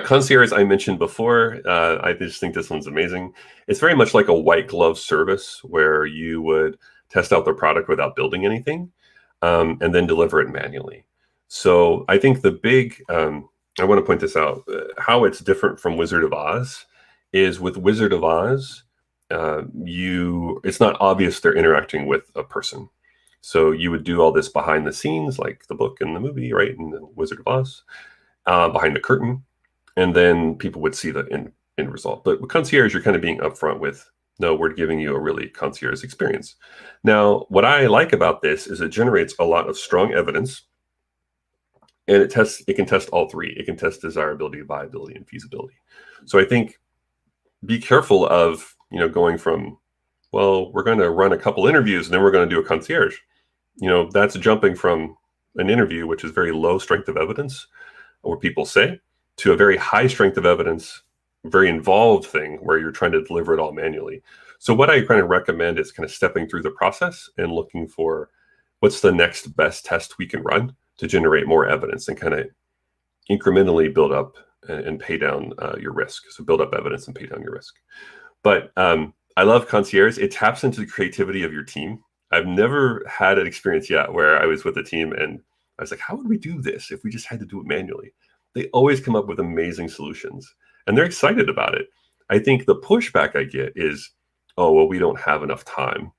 Concierge, I mentioned before, I just think this one's amazing. It's very much like a white glove service where you would test out the product without building anything and then deliver it manually. So I think the big, I want to point this out, how it's different from Wizard of Oz is with Wizard of Oz, it's not obvious they're interacting with a person. So you would do all this behind the scenes, like the book and the movie, right? And the Wizard of Oz, behind the curtain. And then people would see the end result. But with concierge, you're kind of being upfront with, no, we're giving you a really concierge experience. Now, what I like about this is it generates a lot of strong evidence. And it can test all three. It can test desirability, viability, and feasibility. So I think be careful of, going from, well, we're going to run a couple interviews and then we're going to do a concierge. That's jumping from an interview, which is very low strength of evidence, or people say, to a very high strength of evidence, very involved thing where you're trying to deliver it all manually. So what I kind of recommend is kind of stepping through the process and looking for what's the next best test we can run to generate more evidence and kind of incrementally build up and pay down your risk. So build up evidence and pay down your risk. But I love concierge. It taps into the creativity of your team. I've never had an experience yet where I was with a team and I was like, how would we do this if we just had to do it manually? They always come up with amazing solutions and they're excited about it. I think the pushback I get is, oh, well, we don't have enough time.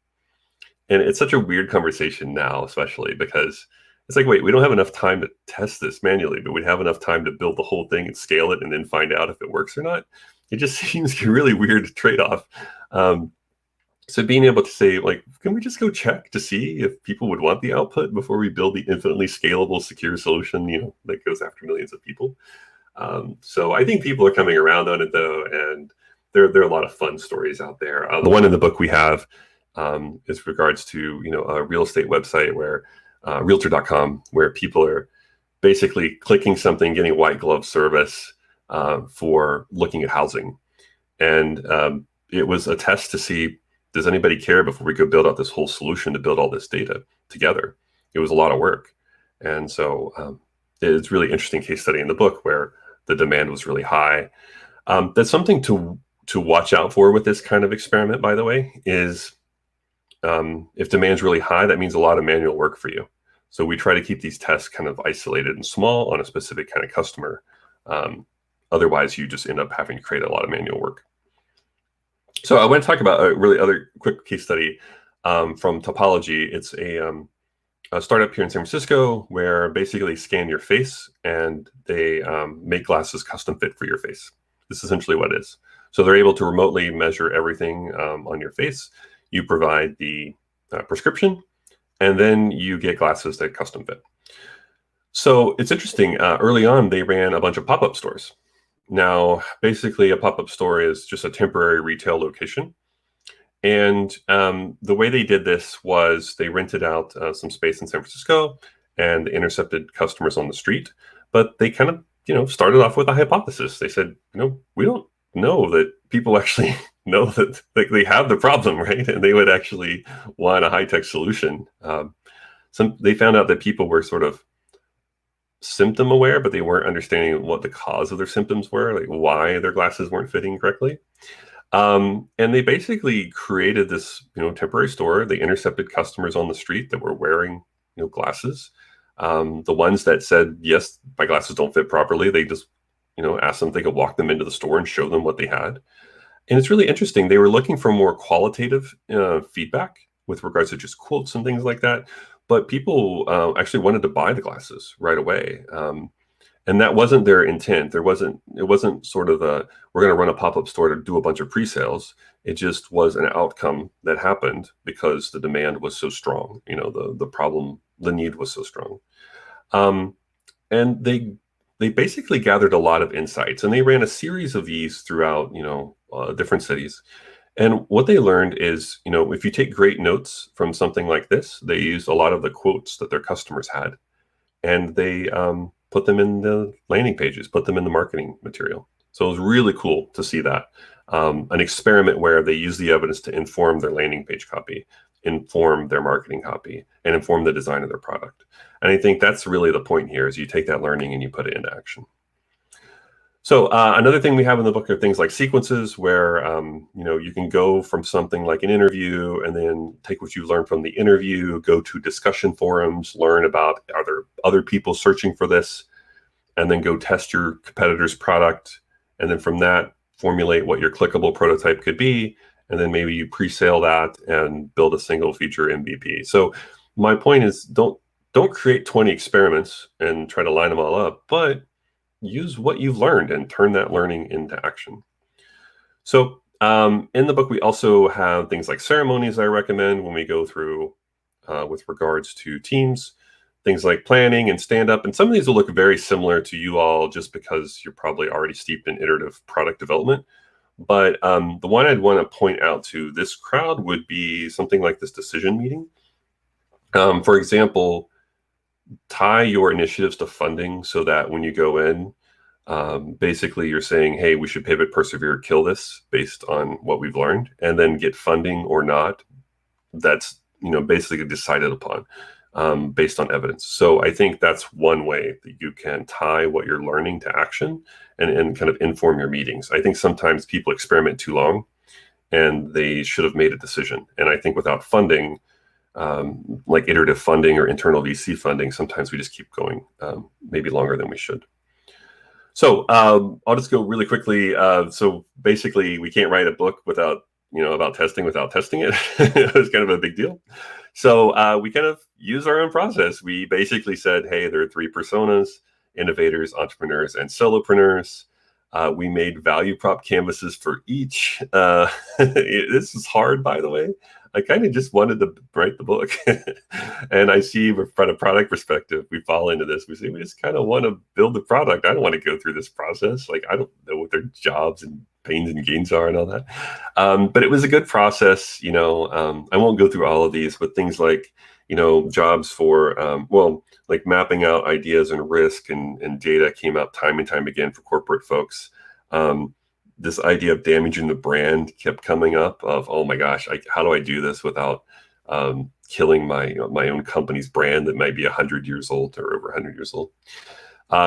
And it's such a weird conversation now, especially because it's like, wait, we don't have enough time to test this manually, but we have enough time to build the whole thing and scale it and then find out if it works or not. It just seems a really weird trade-off. So being able to say, like, can we just go check to see if people would want the output before we build the infinitely scalable, secure solution, that goes after millions of people. So I think people are coming around on it, though, and there are a lot of fun stories out there. The one in the book we have is regards to, a real estate website where realtor.com, where people are basically clicking something, getting a white glove service for looking at housing. And it was a test to see, does anybody care before we go build out this whole solution to build all this data together? It was a lot of work. And so it's a really interesting case study in the book where the demand was really high. That's something to watch out for with this kind of experiment, by the way, is if demand's really high, that means a lot of manual work for you. So we try to keep these tests kind of isolated and small on a specific kind of customer. Otherwise, you just end up having to create a lot of manual work. So I want to talk about a really other quick case study from Topology. It's a startup here in San Francisco where basically they scan your face and they make glasses custom fit for your face. This is essentially what it is. So they're able to remotely measure everything on your face. You provide the prescription, and then you get glasses that custom fit. So it's interesting. Early on, they ran a bunch of pop-up stores. Now, basically, a pop-up store is just a temporary retail location. And the way they did this was they rented out some space in San Francisco and they intercepted customers on the street. But they kind of, started off with a hypothesis. They said, we don't know that people actually know that they have the problem, right? And they would actually want a high-tech solution. They found out that people were sort of symptom aware, but they weren't understanding what the cause of their symptoms were, like why their glasses weren't fitting correctly. And they basically created this, temporary store. They intercepted customers on the street that were wearing, glasses. The ones that said, yes, my glasses don't fit properly, they just, asked them if they could walk them into the store and show them what they had. And it's really interesting. They were looking for more qualitative feedback with regards to just quotes and things like that. But people actually wanted to buy the glasses right away. And that wasn't their intent. It wasn't sort of we're going to run a pop-up store to do a bunch of pre-sales. It just was an outcome that happened because the demand was so strong. The need was so strong. And they basically gathered a lot of insights, and they ran a series of these throughout, different cities. And what they learned is, if you take great notes from something like this, they used a lot of the quotes that their customers had, and they put them in the landing pages, put them in the marketing material. So it was really cool to see that. An experiment where they use the evidence to inform their landing page copy, inform their marketing copy, and inform the design of their product. And I think that's really the point here, is you take that learning and you put it into action. So another thing we have in the book are things like sequences where, you can go from something like an interview and then take what you learned from the interview, go to discussion forums, learn about are there other people searching for this, and then go test your competitor's product. And then from that, formulate what your clickable prototype could be. And then maybe you pre-sale that and build a single feature MVP. So my point is, don't create 20 experiments and try to line them all up, but use what you've learned and turn that learning into action. So in the book, we also have things like ceremonies I recommend when we go through with regards to teams, things like planning and stand-up. And some of these will look very similar to you all just because you're probably already steeped in iterative product development. But the one I'd want to point out to this crowd would be something like this decision meeting. For example, tie your initiatives to funding so that when you go in, basically you're saying, hey, we should pivot, persevere, kill this based on what we've learned, and then get funding or not. That's basically decided upon based on evidence. So I think that's one way that you can tie what you're learning to action and kind of inform your meetings. I think sometimes people experiment too long and they should have made a decision. And I think without funding, like iterative funding or internal VC funding, sometimes we just keep going maybe longer than we should. So I'll just go really quickly. So basically, we can't write a book without about testing without testing it. It's kind of a big deal. So we kind of use our own process. We basically said, hey, there are 3 personas: innovators, entrepreneurs, and solopreneurs. We made value prop canvases for each. This is hard, by the way. I kind of just wanted to write the book. And I see from a product perspective, we fall into this. We say, we just kind of want to build the product. I don't want to go through this process. Like, I don't know what their jobs and pains and gains are and all that. But it was a good process. I won't go through all of these, but things like, jobs for, like mapping out ideas and risk and data came up time and time again for corporate folks. This idea of damaging the brand kept coming up of, oh my gosh, how do I do this without killing my own company's brand that might be 100 years old or over 100 years old.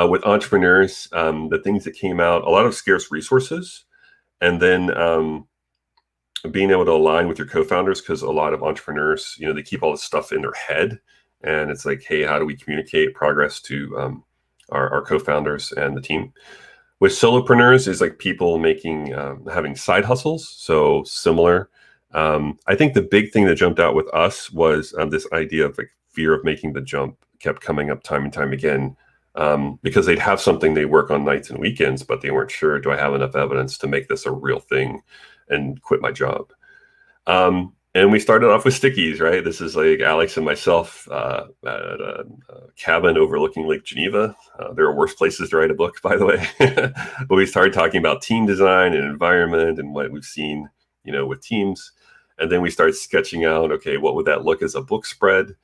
With entrepreneurs, the things that came out, a lot of scarce resources, and then being able to align with your co-founders, because a lot of entrepreneurs, they keep all this stuff in their head, and it's like, hey, how do we communicate progress to our co-founders and the team? With solopreneurs is like people having side hustles. So similar. I think the big thing that jumped out with us was this idea of like fear of making the jump kept coming up time and time again, because they'd have something they work on nights and weekends, but they weren't sure, do I have enough evidence to make this a real thing and quit my job? And we started off with stickies, right? This is like Alex and myself at a cabin overlooking Lake Geneva. There are worse places to write a book, by the way. But we started talking about team design and environment and what we've seen, with teams. And then we started sketching out, okay, what would that look as a book spread?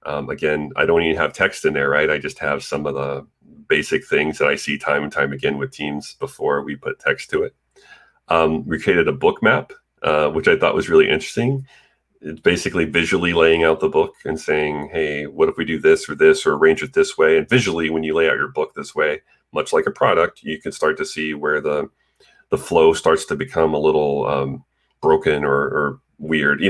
Again, I don't even have text in there, right? I just have some of the basic things that I see time and time again with teams before we put text to it. We created a book map, which I thought was really interesting. It's basically visually laying out the book and saying, hey, what if we do this or arrange it this way? And visually, when you lay out your book this way, much like a product, you can start to see where the flow starts to become a little broken or weird.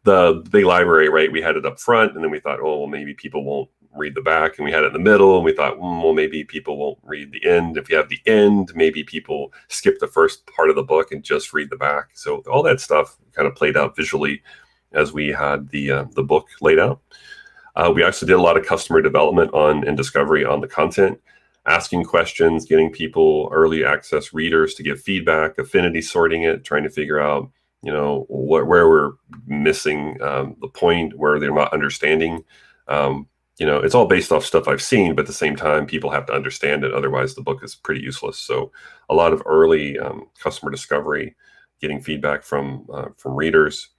The big library, right? We had it up front, and then we thought, oh, well, maybe people won't read the back, and we had it in the middle, and we thought, well, maybe people won't read the end. If you have the end, maybe people skip the first part of the book and just read the back. So all that stuff kind of played out visually as we had the book laid out. We actually did a lot of customer development and discovery on the content, asking questions, getting people, early access readers to give feedback, affinity sorting it, trying to figure out, where we're missing the point, where they're not understanding. It's all based off stuff I've seen, but at the same time, people have to understand it. Otherwise, the book is pretty useless. So a lot of early customer discovery, getting feedback from readers,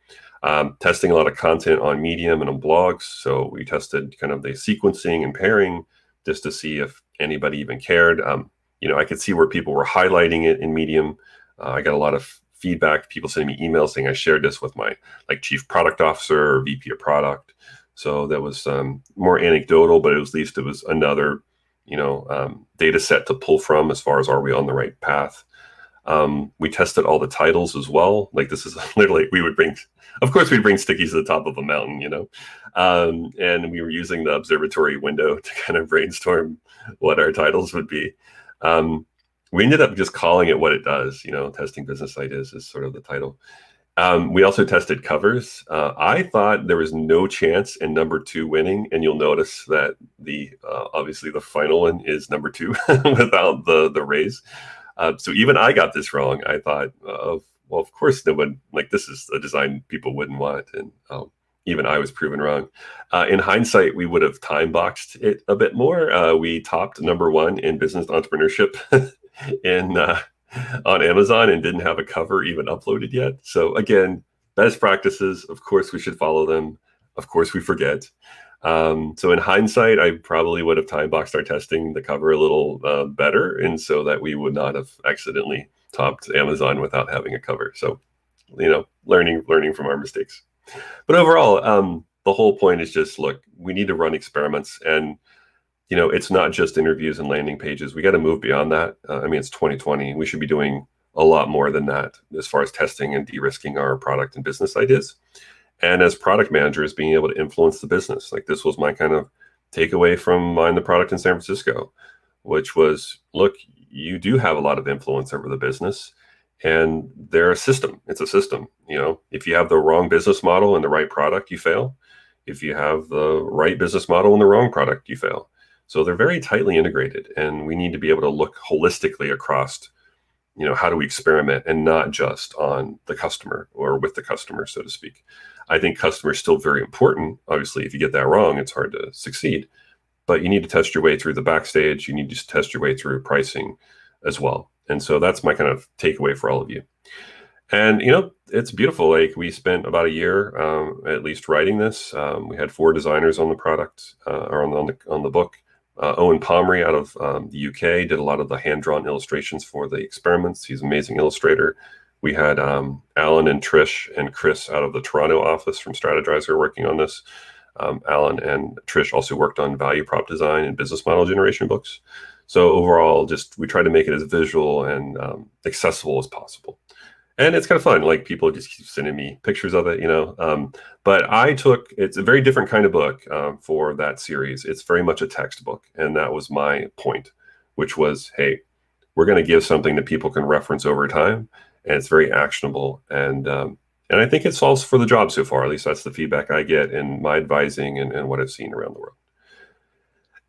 testing a lot of content on Medium and on blogs. So we tested kind of the sequencing and pairing just to see if anybody even cared. I could see where people were highlighting it in Medium. I got a lot of feedback, people sending me emails saying I shared this with my chief product officer or VP of product. So that was more anecdotal, but at least it was another, data set to pull from as far as are we on the right path. We tested all the titles as well. This is literally, we'd bring stickies to the top of a mountain, and we were using the observatory window to kind of brainstorm what our titles would be. We ended up just calling it what it does, testing business ideas is sort of the title. We also tested covers. I thought there was no chance in number 2 winning, and you'll notice that obviously the final one is number 2 without the raise. So even I got this wrong. I thought, of course no one, this is a design people wouldn't want, and even I was proven wrong. In hindsight, we would have time boxed it a bit more. We topped number 1 in business entrepreneurship on Amazon and didn't have a cover even uploaded yet. So again, best practices, of course we should follow them. Of course we forget. So in hindsight, I probably would have time boxed our testing, the cover a little better, and so that we would not have accidentally topped Amazon without having a cover. So, learning from our mistakes. But overall, the whole point is just, look, we need to run experiments, and it's not just interviews and landing pages. We got to move beyond that. It's 2020. We should be doing a lot more than that as far as testing and de-risking our product and business ideas. And as product managers, being able to influence the business. This was my kind of takeaway from Mind the Product in San Francisco, which was, look, you do have a lot of influence over the business, and they're a system. It's a system. If you have the wrong business model and the right product, you fail. If you have the right business model and the wrong product, you fail. So they're very tightly integrated, and we need to be able to look holistically across, how do we experiment and not just on the customer or with the customer, so to speak. I think customer is still very important. Obviously, if you get that wrong, it's hard to succeed, but you need to test your way through the backstage. You need to test your way through pricing as well. And so that's my kind of takeaway for all of you. And, it's beautiful. We spent about a year at least writing this. We had 4 designers on the product or on the book. Owen Pomry out of the UK did a lot of the hand-drawn illustrations for the experiments. He's an amazing illustrator. We had Alan and Trish and Chris out of the Toronto office from Strategizer working on this. Alan and Trish also worked on value prop design and business model generation books. So overall, we try to make it as visual and accessible as possible. And it's kind of fun. People just keep sending me pictures of it, But it's a very different kind of book for that series. It's very much a textbook. And that was my point, which was, hey, we're going to give something that people can reference over time. And it's very actionable. And I think it solves for the job so far. At least that's the feedback I get in my advising and what I've seen around the world.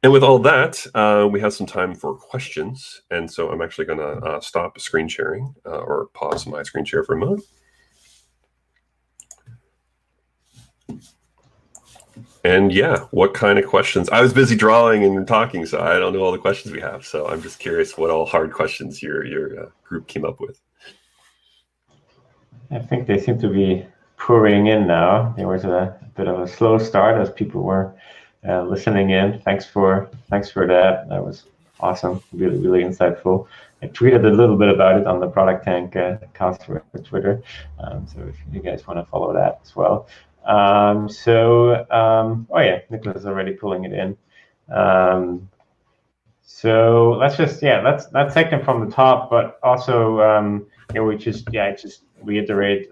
And with all that, we have some time for questions. And so I'm actually going to stop screen sharing or pause my screen share for a moment. And yeah, what kind of questions? I was busy drawing and talking, so I don't know all the questions we have. So I'm just curious what all hard questions your group came up with. I think they seem to be pouring in now. There was a bit of a slow start as people were listening in. Thanks for that. That was awesome. Really, really insightful. I tweeted a little bit about it on the ProductTank Karlsruhe Twitter. So if you guys want to follow that as well. Oh yeah, Nicholas is already pulling it in. So let's take them from the top, but also we just reiterate,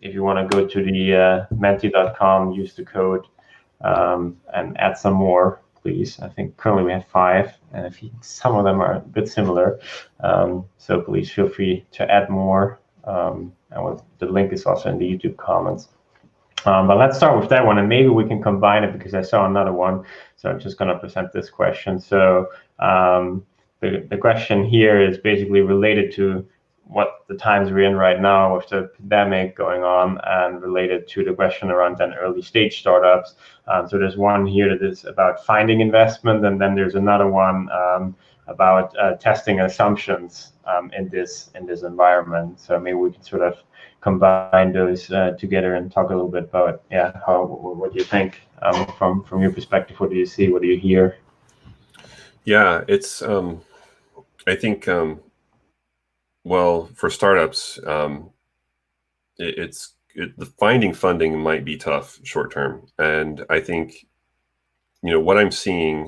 if you want to go to the menti.com, use the code and add some more please. I think currently we have 5, and some of them are a bit similar. So please feel free to add more. The link is also in the YouTube comments. But let's start with that one, and maybe we can combine it because I saw another one. So I'm just going to present this question. So the question here is basically related to what the times we're in right now with the pandemic going on, and related to the question around then early stage startups. So there's one here that is about finding investment, and then there's another one about testing assumptions in this environment. So maybe we can sort of combine those together and talk a little bit about what do you think from your perspective? What do you see? What do you hear? Yeah, it's I think well, for startups, the finding funding might be tough short term, and I think what I'm seeing,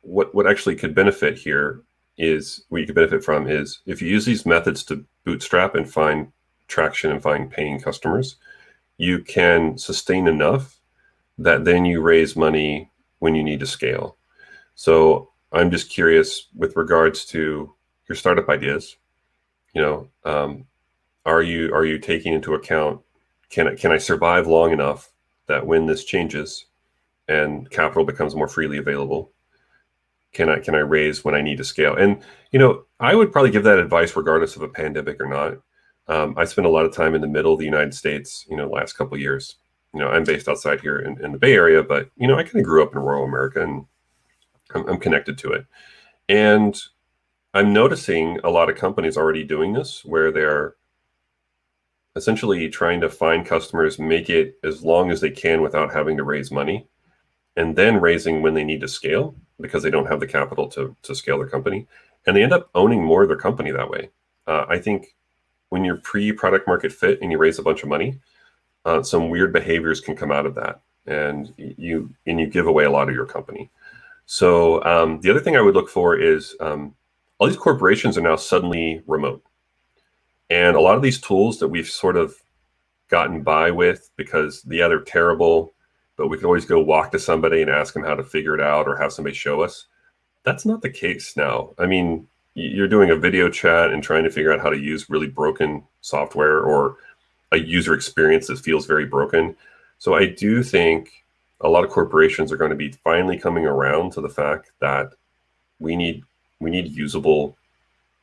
what actually could benefit here is what you could benefit from is if you use these methods to bootstrap and find traction and find paying customers, you can sustain enough that then you raise money when you need to scale. So I'm just curious with regards to your startup ideas. Are you taking into account, can I survive long enough that when this changes and capital becomes more freely available, can I raise when I need to scale? And I would probably give that advice regardless of a pandemic or not. I spent a lot of time in the middle of the United States, last couple of years. I'm based outside here in the Bay Area, but I kind of grew up in rural America, and I'm connected to it. And I'm noticing a lot of companies already doing this, where they're essentially trying to find customers, make it as long as they can without having to raise money, and then raising when they need to scale because they don't have the capital to scale their company. And they end up owning more of their company that way. I think when you're pre-product market fit and you raise a bunch of money, some weird behaviors can come out of that, and you give away a lot of your company. So the other thing I would look for is all these corporations are now suddenly remote. And a lot of these tools that we've sort of gotten by with because they're terrible, but we could always go walk to somebody and ask them how to figure it out or have somebody show us. That's not the case now. I mean, you're doing a video chat and trying to figure out how to use really broken software or a user experience that feels very broken. So I do think a lot of corporations are going to be finally coming around to the fact that we need usable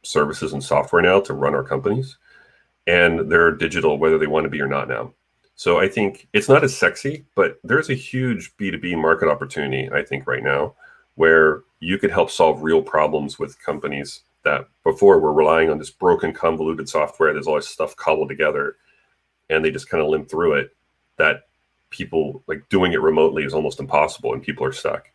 services and software now to run our companies, and they're digital whether they want to be or not now. So I think it's not as sexy, but there's a huge B2B market opportunity, I think, right now, where you could help solve real problems with companies that before were relying on this broken, convoluted software. There's all this stuff cobbled together, and they just kind of limp through it. That people, like, doing it remotely is almost impossible, and people are stuck.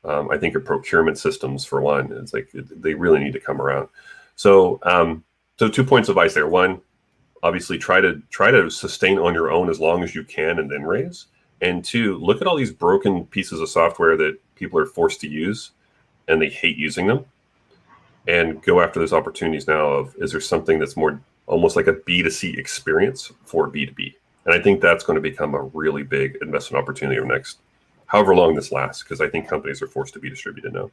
I think of procurement systems, for one. It's like they really need to come around. So 2 points of advice there. One, obviously try to sustain on your own as long as you can and then raise. And 2, look at all these broken pieces of software that people are forced to use and they hate using them, and go after those opportunities now of, is there something that's more almost like a B2C experience for B2B? And I think that's going to become a really big investment opportunity over the next however long this lasts, because I think companies are forced to be distributed now.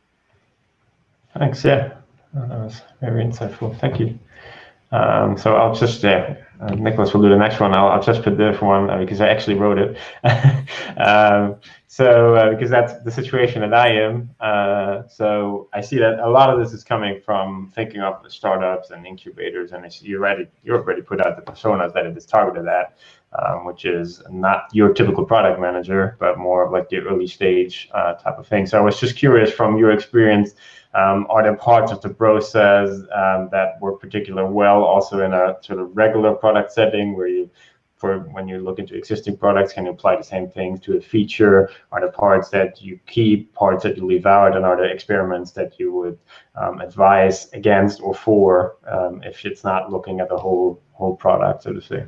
Thanks. Yeah, that was very insightful. Thank you. So I'll just, Nicholas will do the next one. I'll just put this one because I actually wrote it. Because that's the situation that I am. So I see that a lot of this is coming from thinking of the startups and incubators, and you already put out the personas that it is targeted at, which is not your typical product manager, but more of like the early stage type of thing. So I was just curious, from your experience, are there parts of the process that work particularly well also in a sort of regular product setting, where when you look into existing products, can you apply the same things to a feature? Are there parts that you keep, parts that you leave out, and are there experiments that you would advise against or for if it's not looking at the whole product, so to say?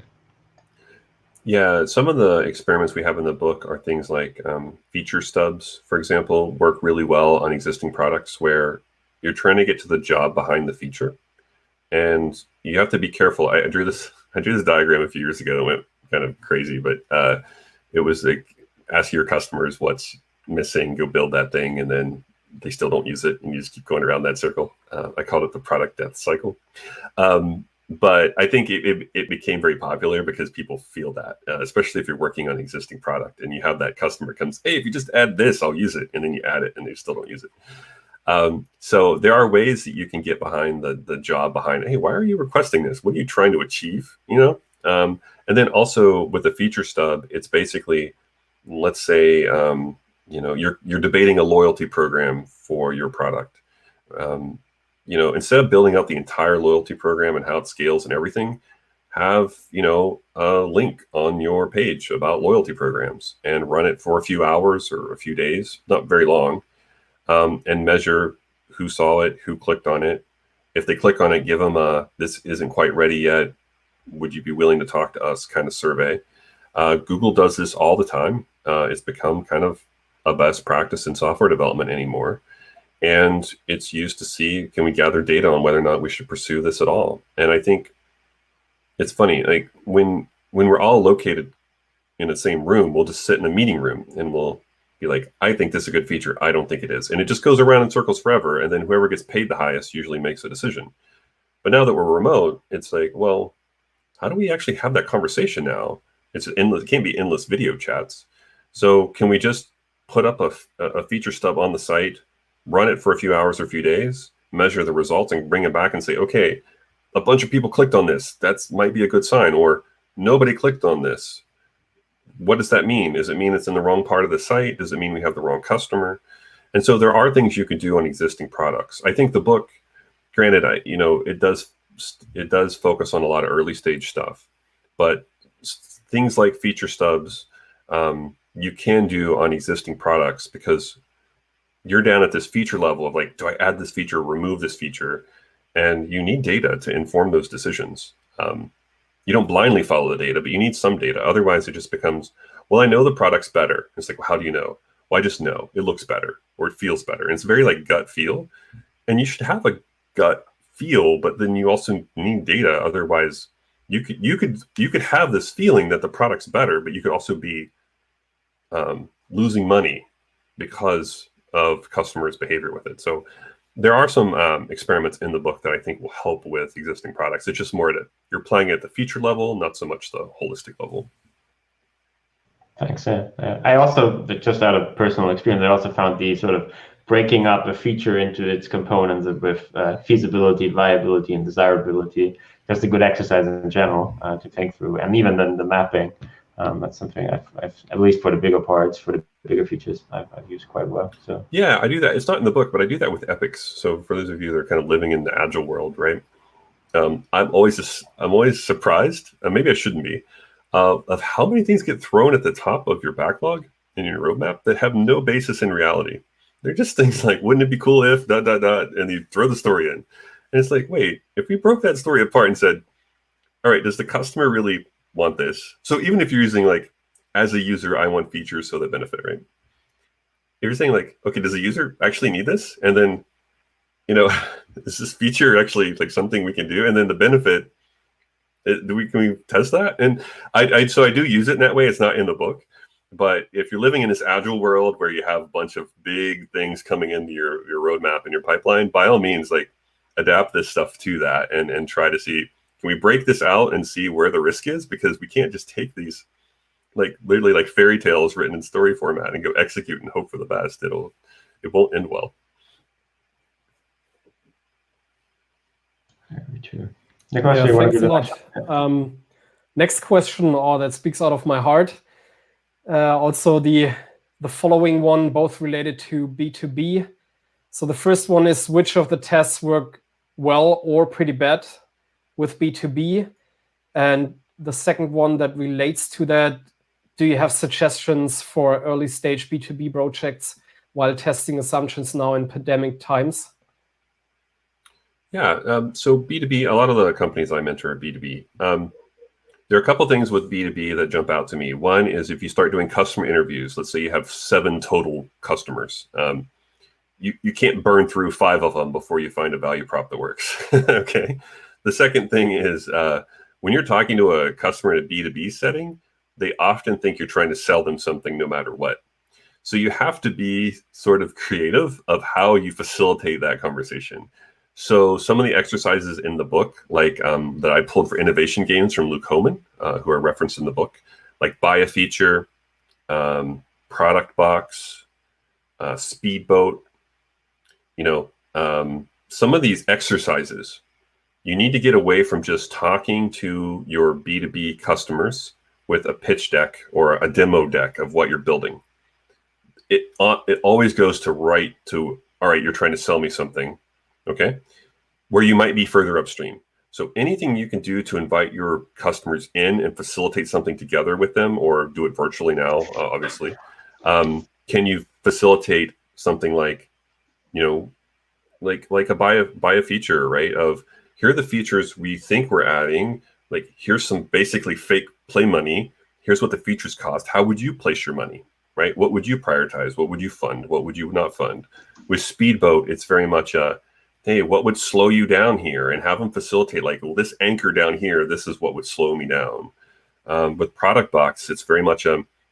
Yeah, some of the experiments we have in the book are things like feature stubs, for example, work really well on existing products where you're trying to get to the job behind the feature. And you have to be careful. I drew this diagram a few years ago that went kind of crazy, but it was like, ask your customers what's missing, go build that thing, and then they still don't use it, and you just keep going around that circle. I called it the product death cycle. But I think it became very popular because people feel that, especially if you're working on an existing product and you have that customer comes, hey, if you just add this, I'll use it. And then you add it and they still don't use it. So there are ways that you can get behind the job behind, hey, why are you requesting this? What are you trying to achieve? And then also with the feature stub, it's basically, let's say, you're debating a loyalty program for your product. Instead of building out the entire loyalty program and how it scales and everything, have, a link on your page about loyalty programs and run it for a few hours or a few days, not very long, and measure who saw it, who clicked on it. If they click on it, give them this isn't quite ready yet. Would you be willing to talk to us kind of survey? Google does this all the time. It's become kind of a best practice in software development anymore. And it's used to see, can we gather data on whether or not we should pursue this at all? And I think it's funny, like when we're all located in the same room, we'll just sit in a meeting room and we'll be like, I think this is a good feature. I don't think it is. And it just goes around in circles forever. And then whoever gets paid the highest usually makes a decision. But now that we're remote, it's like, well, how do we actually have that conversation now? It's endless. It can't be endless video chats. So can we just put up a feature stub on the site, run it for a few hours or a few days, measure the results, and bring it back and say, okay, a bunch of people clicked on this. That might be a good sign. Or nobody clicked on this. What does that mean? Does it mean it's in the wrong part of the site? Does it mean we have the wrong customer? And so there are things you can do on existing products. I think the book, granted, it does focus on a lot of early stage stuff, but things like feature stubs, you can do on existing products because you're down at this feature level of like, do I add this feature, remove this feature? And you need data to inform those decisions. You don't blindly follow the data, but you need some data. Otherwise, it just becomes, well, I know the product's better. It's like, well, how do you know? Well, I just know it looks better or it feels better. And it's very like gut feel. And you should have a gut feel, but then you also need data. Otherwise, you could have this feeling that the product's better, but you could also be losing money because of customers' behavior with it. So there are some experiments in the book that I think will help with existing products. It's just more that you're playing at the feature level, not so much the holistic level. Thanks. I also, just out of personal experience, I also found the sort of breaking up a feature into its components with feasibility, viability, and desirability. Just a good exercise in general to think through. And even then the mapping, that's something I've, at least for the bigger parts, for the bigger features, I've used quite well. So yeah, I do that. It's not in the book, but I do that with epics. So for those of you that are kind of living in the agile world, right? I'm always surprised, maybe I shouldn't be, of how many things get thrown at the top of your backlog in your roadmap that have no basis in reality. They're just things like, wouldn't it be cool if, ... and you throw the story in. And it's like, wait, if we broke that story apart and said, all right, does the customer really want this? So even if you're using like, as a user, I want features so that benefit, right? If you're saying like, okay, does the user actually need this? And then, is this feature actually like something we can do? And then the benefit, can we test that? And I do use it in that way. It's not in the book. But if you're living in this agile world where you have a bunch of big things coming into your roadmap and your pipeline, by all means, like adapt this stuff to that and try to see, can we break this out and see where the risk is? Because we can't just take these like literally like fairy tales written in story format and go execute and hope for the best. It won't end well. very true. Yeah, thanks a lot. Next question, that speaks out of my heart. Also the following one, both related to B2B. So the first one is, which of the tests work well or pretty bad with B2B? And the second one that relates to that, do you have suggestions for early stage B2B projects while testing assumptions now in pandemic times? Yeah, so B2B, a lot of the companies I mentor are B2B. There are a couple things with B2B that jump out to me. One is if you start doing customer interviews, let's say you have 7 total customers, you can't burn through 5 of them before you find a value prop that works. Okay. The second thing is when you're talking to a customer in a B2B setting, they often think you're trying to sell them something no matter what. So you have to be sort of creative of how you facilitate that conversation. So some of the exercises in the book, like that I pulled for innovation games from Luke Homan, who are referenced in the book, like buy a feature, product box, speedboat, some of these exercises, you need to get away from just talking to your B2B customers with a pitch deck or a demo deck of what you're building. It always goes to all right, you're trying to sell me something, okay? Where you might be further upstream. So anything you can do to invite your customers in and facilitate something together with them, or do it virtually now, obviously. Can you facilitate something like, like a buy a feature, right? Of here are the features we think we're adding. Like here's some basically fake play money. Here's what the features cost. How would you place your money, right? What would you prioritize? What would you fund? What would you not fund? With Speedboat, it's very much a, hey, what would slow you down here? And have them facilitate like, well, this anchor down here, this is what would slow me down. With Product Box, it's very much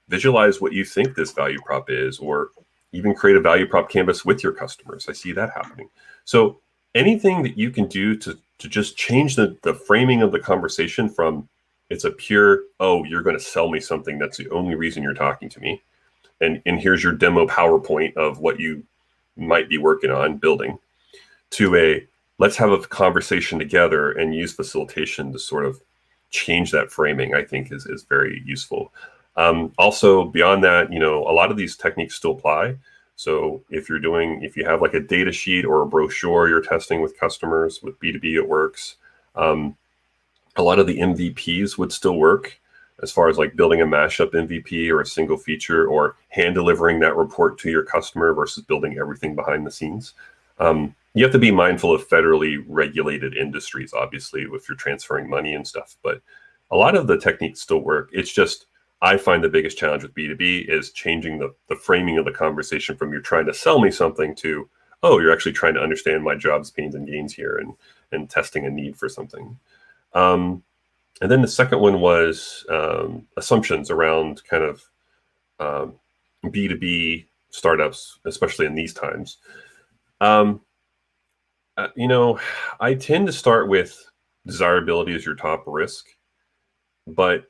visualize what you think this value prop is, or even create a value prop canvas with your customers. I see that happening. So anything that you can do to just change the framing of the conversation from it's a pure, oh, you're going to sell me something, that's the only reason you're talking to me, and here's your demo PowerPoint of what you might be working on building, to a let's have a conversation together and use facilitation to sort of change that framing, I think is very useful. Also beyond that, a lot of these techniques still apply. So if you have like a data sheet or a brochure you're testing with customers, with B2B, it works. A lot of the MVPs would still work as far as like building a mashup MVP or a single feature, or hand delivering that report to your customer versus building everything behind the scenes. You have to be mindful of federally regulated industries, obviously, if you're transferring money and stuff, but a lot of the techniques still work. It's just, I find the biggest challenge with B2B is changing the framing of the conversation from you're trying to sell me something to, oh, you're actually trying to understand my jobs, pains, and gains here, and testing a need for something. And then the second one was assumptions around kind of B2B startups, especially in these times. I tend to start with desirability as your top risk, but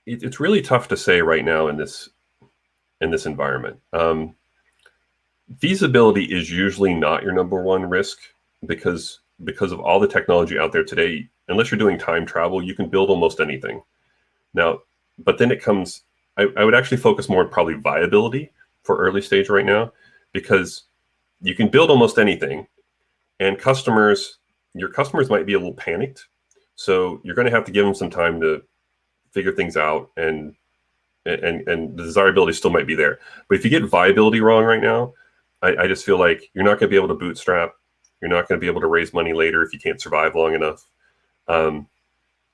it's really tough to say right now in this environment. Feasibility is usually not your number one risk because of all the technology out there today. Unless you're doing time travel, you can build almost anything. Now, but then it comes, I would actually focus more on probably viability for early stage right now, because you can build almost anything, and your customers might be a little panicked. So you're going to have to give them some time to figure things out, and the desirability still might be there. But if you get viability wrong right now, I just feel like you're not going to be able to bootstrap. You're not going to be able to raise money later if you can't survive long enough.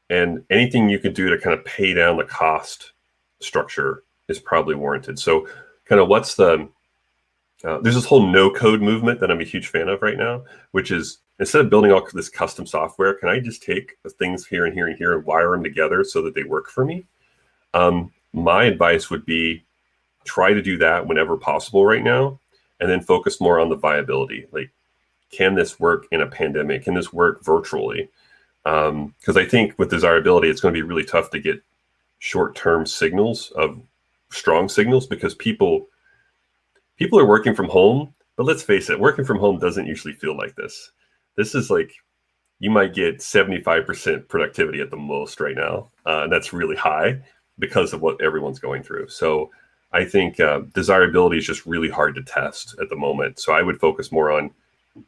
And anything you can do to kind of pay down the cost structure is probably warranted. So kind of there's this whole no code movement that I'm a huge fan of right now, which is instead of building all this custom software, can I just take things here and here and here and wire them together so that they work for me? My advice would be try to do that whenever possible right now, and then focus more on the viability. Like, can this work in a pandemic? Can this work virtually? Because I think with desirability, it's going to be really tough to get short-term signals of strong signals, because people are working from home. But let's face it, working from home doesn't usually feel like this. This is like, you might get 75% productivity at the most right now. And that's really high because of what everyone's going through. So I think desirability is just really hard to test at the moment. So I would focus more on,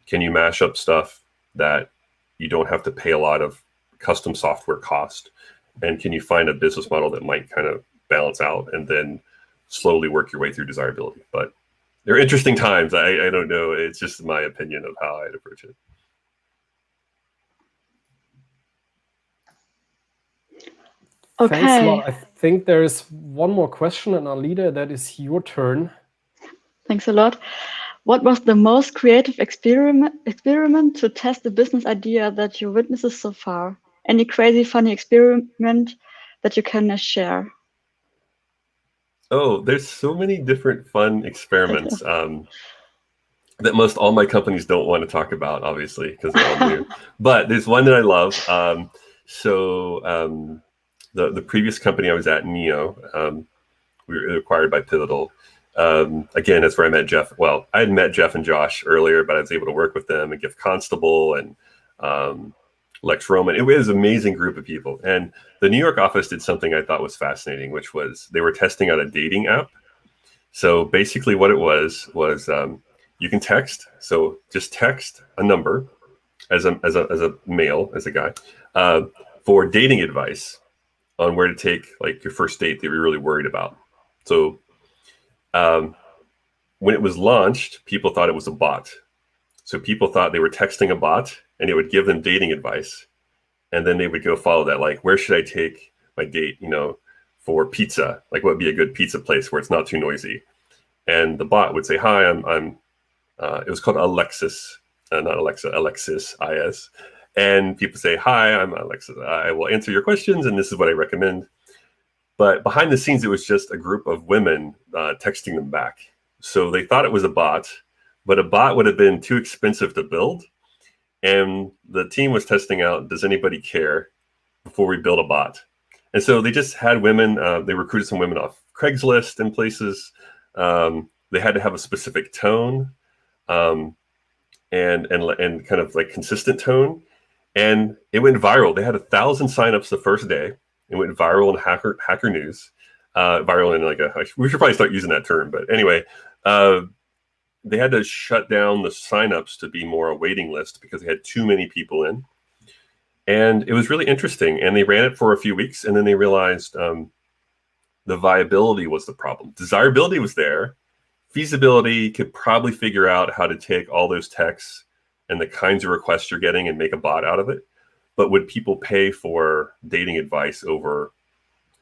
can you mash up stuff that you don't have to pay a lot of custom software cost? And can you find a business model that might kind of balance out, and then slowly work your way through desirability? But they're interesting times. I don't know. It's just my opinion of how I'd approach it. Okay. Thanks a lot. I think there is one more question, and Alida, that is your turn. Thanks a lot. What was the most creative experiment to test the business idea that you witnessed so far? Any crazy, funny experiment that you can share? Oh, there's so many different fun experiments that most all my companies don't want to talk about, obviously, because they're all new. But there's one that I love. The previous company I was at, Neo, we were acquired by Pivotal. Again, that's where I met Jeff. Well, I had met Jeff and Josh earlier, but I was able to work with them and Gift Constable and Lex Roman. It was an amazing group of people. And the New York office did something I thought was fascinating, which was they were testing out a dating app. So basically what it was you can text. So just text a number as a male, as a guy, for dating advice on where to take like your first date that you're really worried about. So when it was launched, people thought it was a bot. So people thought they were texting a bot and it would give them dating advice. And then they would go follow that, like, where should I take my date, for pizza? Like, what would be a good pizza place where it's not too noisy? And the bot would say, hi, it was called Alexis, not Alexa, Alexis, IS. And people say, hi, I'm Alexis. I will answer your questions, and this is what I recommend. But behind the scenes, it was just a group of women texting them back. So they thought it was a bot, but a bot would have been too expensive to build. And the team was testing out, does anybody care before we build a bot? And so they just had women, they recruited some women off Craigslist and places. They had to have a specific tone and kind of like consistent tone. And it went viral. They had 1,000 signups the first day. It went viral in Hacker News. Viral in we should probably start using that term. But anyway, they had to shut down the signups to be more a waiting list because they had too many people in. And it was really interesting. And they ran it for a few weeks. And then they realized the viability was the problem. Desirability was there. Feasibility could probably figure out how to take all those texts and the kinds of requests you're getting and make a bot out of it. But would people pay for dating advice over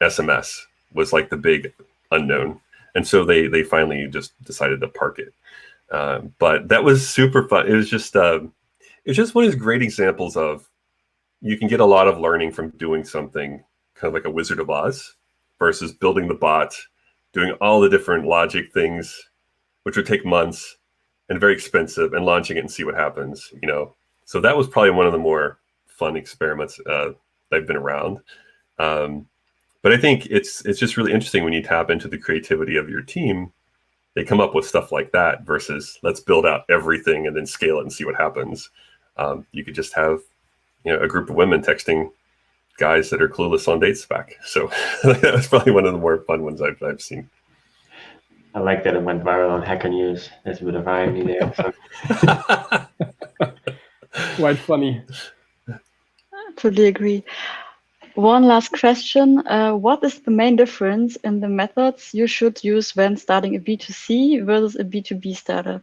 SMS was like the big unknown. And so they finally just decided to park it. But that was super fun. It was just one of those great examples of you can get a lot of learning from doing something kind of like a Wizard of Oz versus building the bot, doing all the different logic things, which would take months and very expensive, and launching it and see what happens, So that was probably one of the more fun experiments that I've been around. But I think it's just really interesting when you tap into the creativity of your team. They come up with stuff like that versus let's build out everything and then scale it and see what happens. You could just have, a group of women texting guys that are clueless on dates back. So that was probably one of the more fun ones I've seen. I like that it went viral on Hacker News. There's a bit of irony there. Quite funny. Totally agree. One last question. What is the main difference in the methods you should use when starting a B2C versus a B2B startup?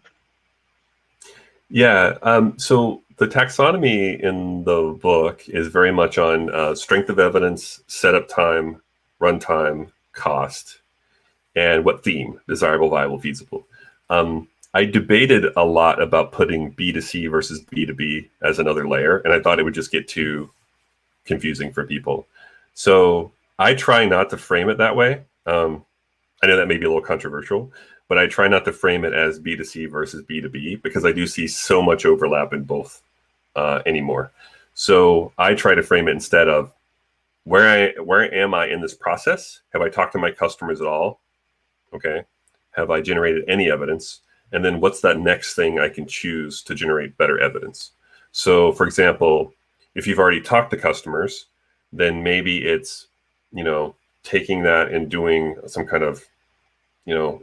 Yeah, so the taxonomy in the book is very much on strength of evidence, setup time, runtime, cost, and what theme, desirable, viable, feasible. I debated a lot about putting B2C versus B2B as another layer, and I thought it would just get too confusing for people. So I try not to frame it that way. I know that may be a little controversial, but I try not to frame it as B2C versus B2B because I do see so much overlap in both anymore. So I try to frame it instead of where am I in this process? Have I talked to my customers at all? Okay. Have I generated any evidence? And then what's that next thing I can choose to generate better evidence? So for example, if you've already talked to customers, then maybe it's, taking that and doing some kind of,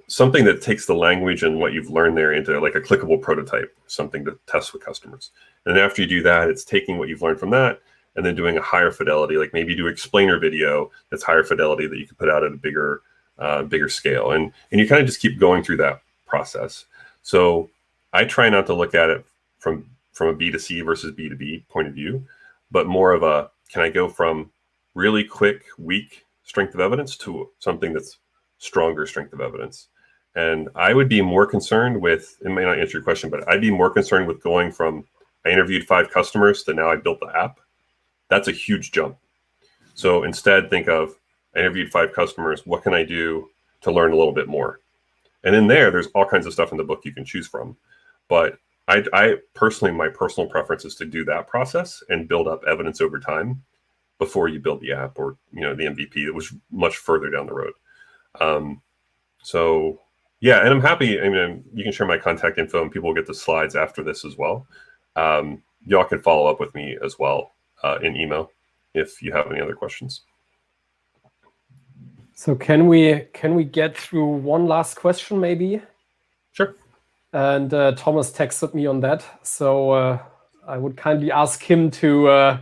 something that takes the language and what you've learned there into like a clickable prototype, something to test with customers. And then after you do that, it's taking what you've learned from that and then doing a higher fidelity, like maybe do explainer video that's higher fidelity that you can put out at a bigger scale. And you kind of just keep going through that process. So I try not to look at it from a B2C versus B2B point of view, but more of a, can I go from really quick, weak strength of evidence to something that's stronger strength of evidence? And I would be more concerned with, it may not answer your question, but I'd be more concerned with going from, I interviewed 5 customers to now I built the app. That's a huge jump. So instead think of, I interviewed 5 customers. What can I do to learn a little bit more. And in there's all kinds of stuff in the book you can choose from. But I personally, my personal preference is to do that process and build up evidence over time before you build the app or, the MVP that was much further down the road. So yeah, and I'm happy. I mean, you can share my contact info and people will get the slides after this as well. Y'all can follow up with me as well in email if you have any other questions. So can we get through one last question maybe? Sure. And Thomas texted me on that, so I would kindly ask him to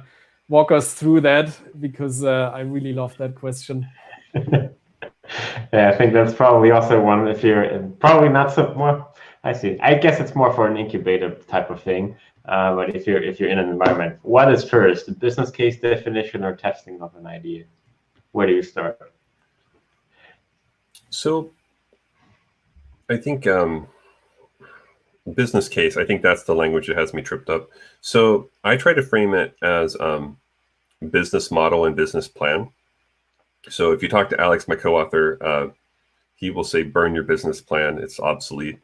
walk us through that, because I really love that question. Yeah, I think that's probably also one, if you're probably not so more. I see. I guess it's more for an incubator type of thing. But if you're in an environment, what is first, the business case definition or testing of an idea? Where do you start? So I think business case, I think that's the language that has me tripped up. So I try to frame it as business model and business plan. So if you talk to Alex, my co-author, he will say, burn your business plan, it's obsolete.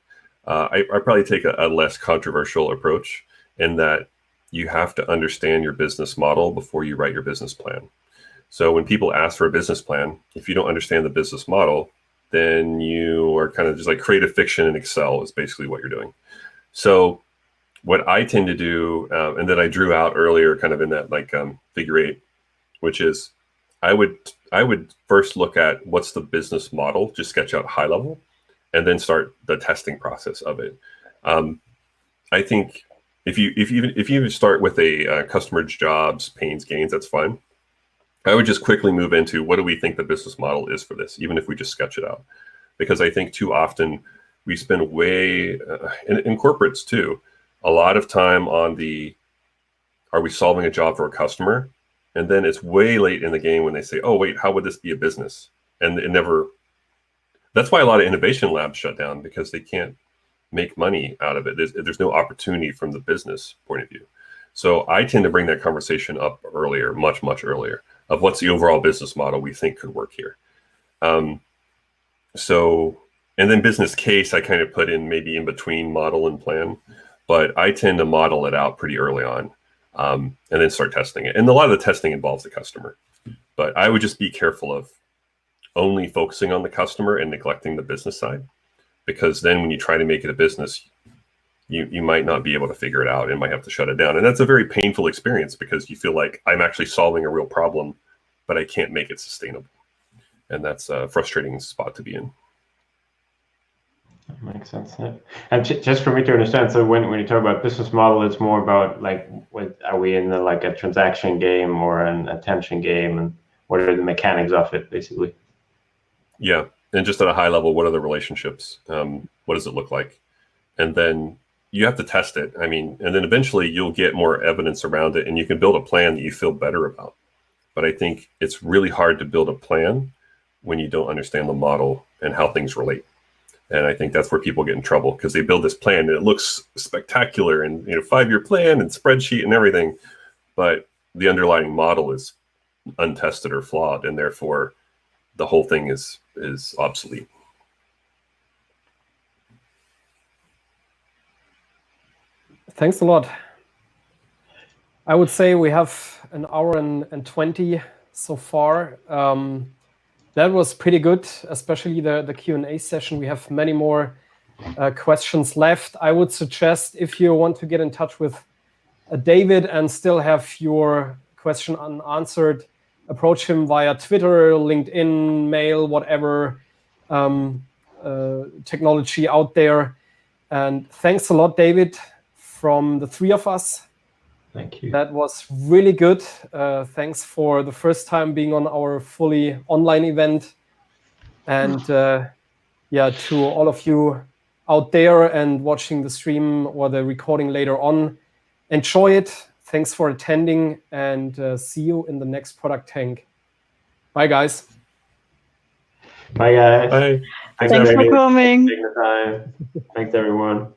I probably take a less controversial approach in that you have to understand your business model before you write your business plan. So when people ask for a business plan, if you don't understand the business model, then you are kind of just like creative fiction in Excel is basically what you're doing. So what I tend to do, and that I drew out earlier kind of in that like figure 8, which is I would first look at what's the business model, just sketch out high level, and then start the testing process of it. I think if you start with a customer's jobs, pains, gains, that's fine. I would just quickly move into what do we think the business model is for this, even if we just sketch it out. Because I think too often we spend way, in corporates too, a lot of time on are we solving a job for a customer? And then it's way late in the game when they say, oh, wait, how would this be a business? And it never, that's why a lot of innovation labs shut down, because they can't make money out of it. There's no opportunity from the business point of view. So I tend to bring that conversation up earlier, much, much earlier, of what's the overall business model we think could work here. And then business case, I kind of put in maybe in between model and plan, but I tend to model it out pretty early on and then start testing it. And a lot of the testing involves the customer, but I would just be careful of only focusing on the customer and neglecting the business side, because then when you try to make it a business, you might not be able to figure it out and might have to shut it down. And that's a very painful experience, because you feel like I'm actually solving a real problem, but I can't make it sustainable. And that's a frustrating spot to be in. That makes sense. Yeah. And just for me to understand, so when you talk about business model, it's more about like, are we in like a transaction game or an attention game, and what are the mechanics of it, basically? Yeah, and just at a high level, what are the relationships? What does it look like? And then you have to test it. I mean, and then eventually you'll get more evidence around it, and you can build a plan that you feel better about. But I think it's really hard to build a plan when you don't understand the model and how things relate. And I think that's where people get in trouble, because they build this plan and it looks spectacular and 5-year plan and spreadsheet and everything, but the underlying model is untested or flawed, and therefore the whole thing is obsolete. Thanks a lot. I would say we have an hour and 20 so far. That was pretty good, especially the Q&A session. We have many more questions left. I would suggest, if you want to get in touch with David and still have your question unanswered, approach him via Twitter, LinkedIn, mail, whatever technology out there. And thanks a lot, David, from the three of us. Thank you. That was really good. Thanks for the first time being on our fully online event. And yeah, to all of you out there and watching the stream or the recording later on, enjoy it. Thanks for attending, and see you in the next Product Tank. Bye, guys. Bye, guys. Bye. Thanks for coming. Taking the time. Thanks, everyone.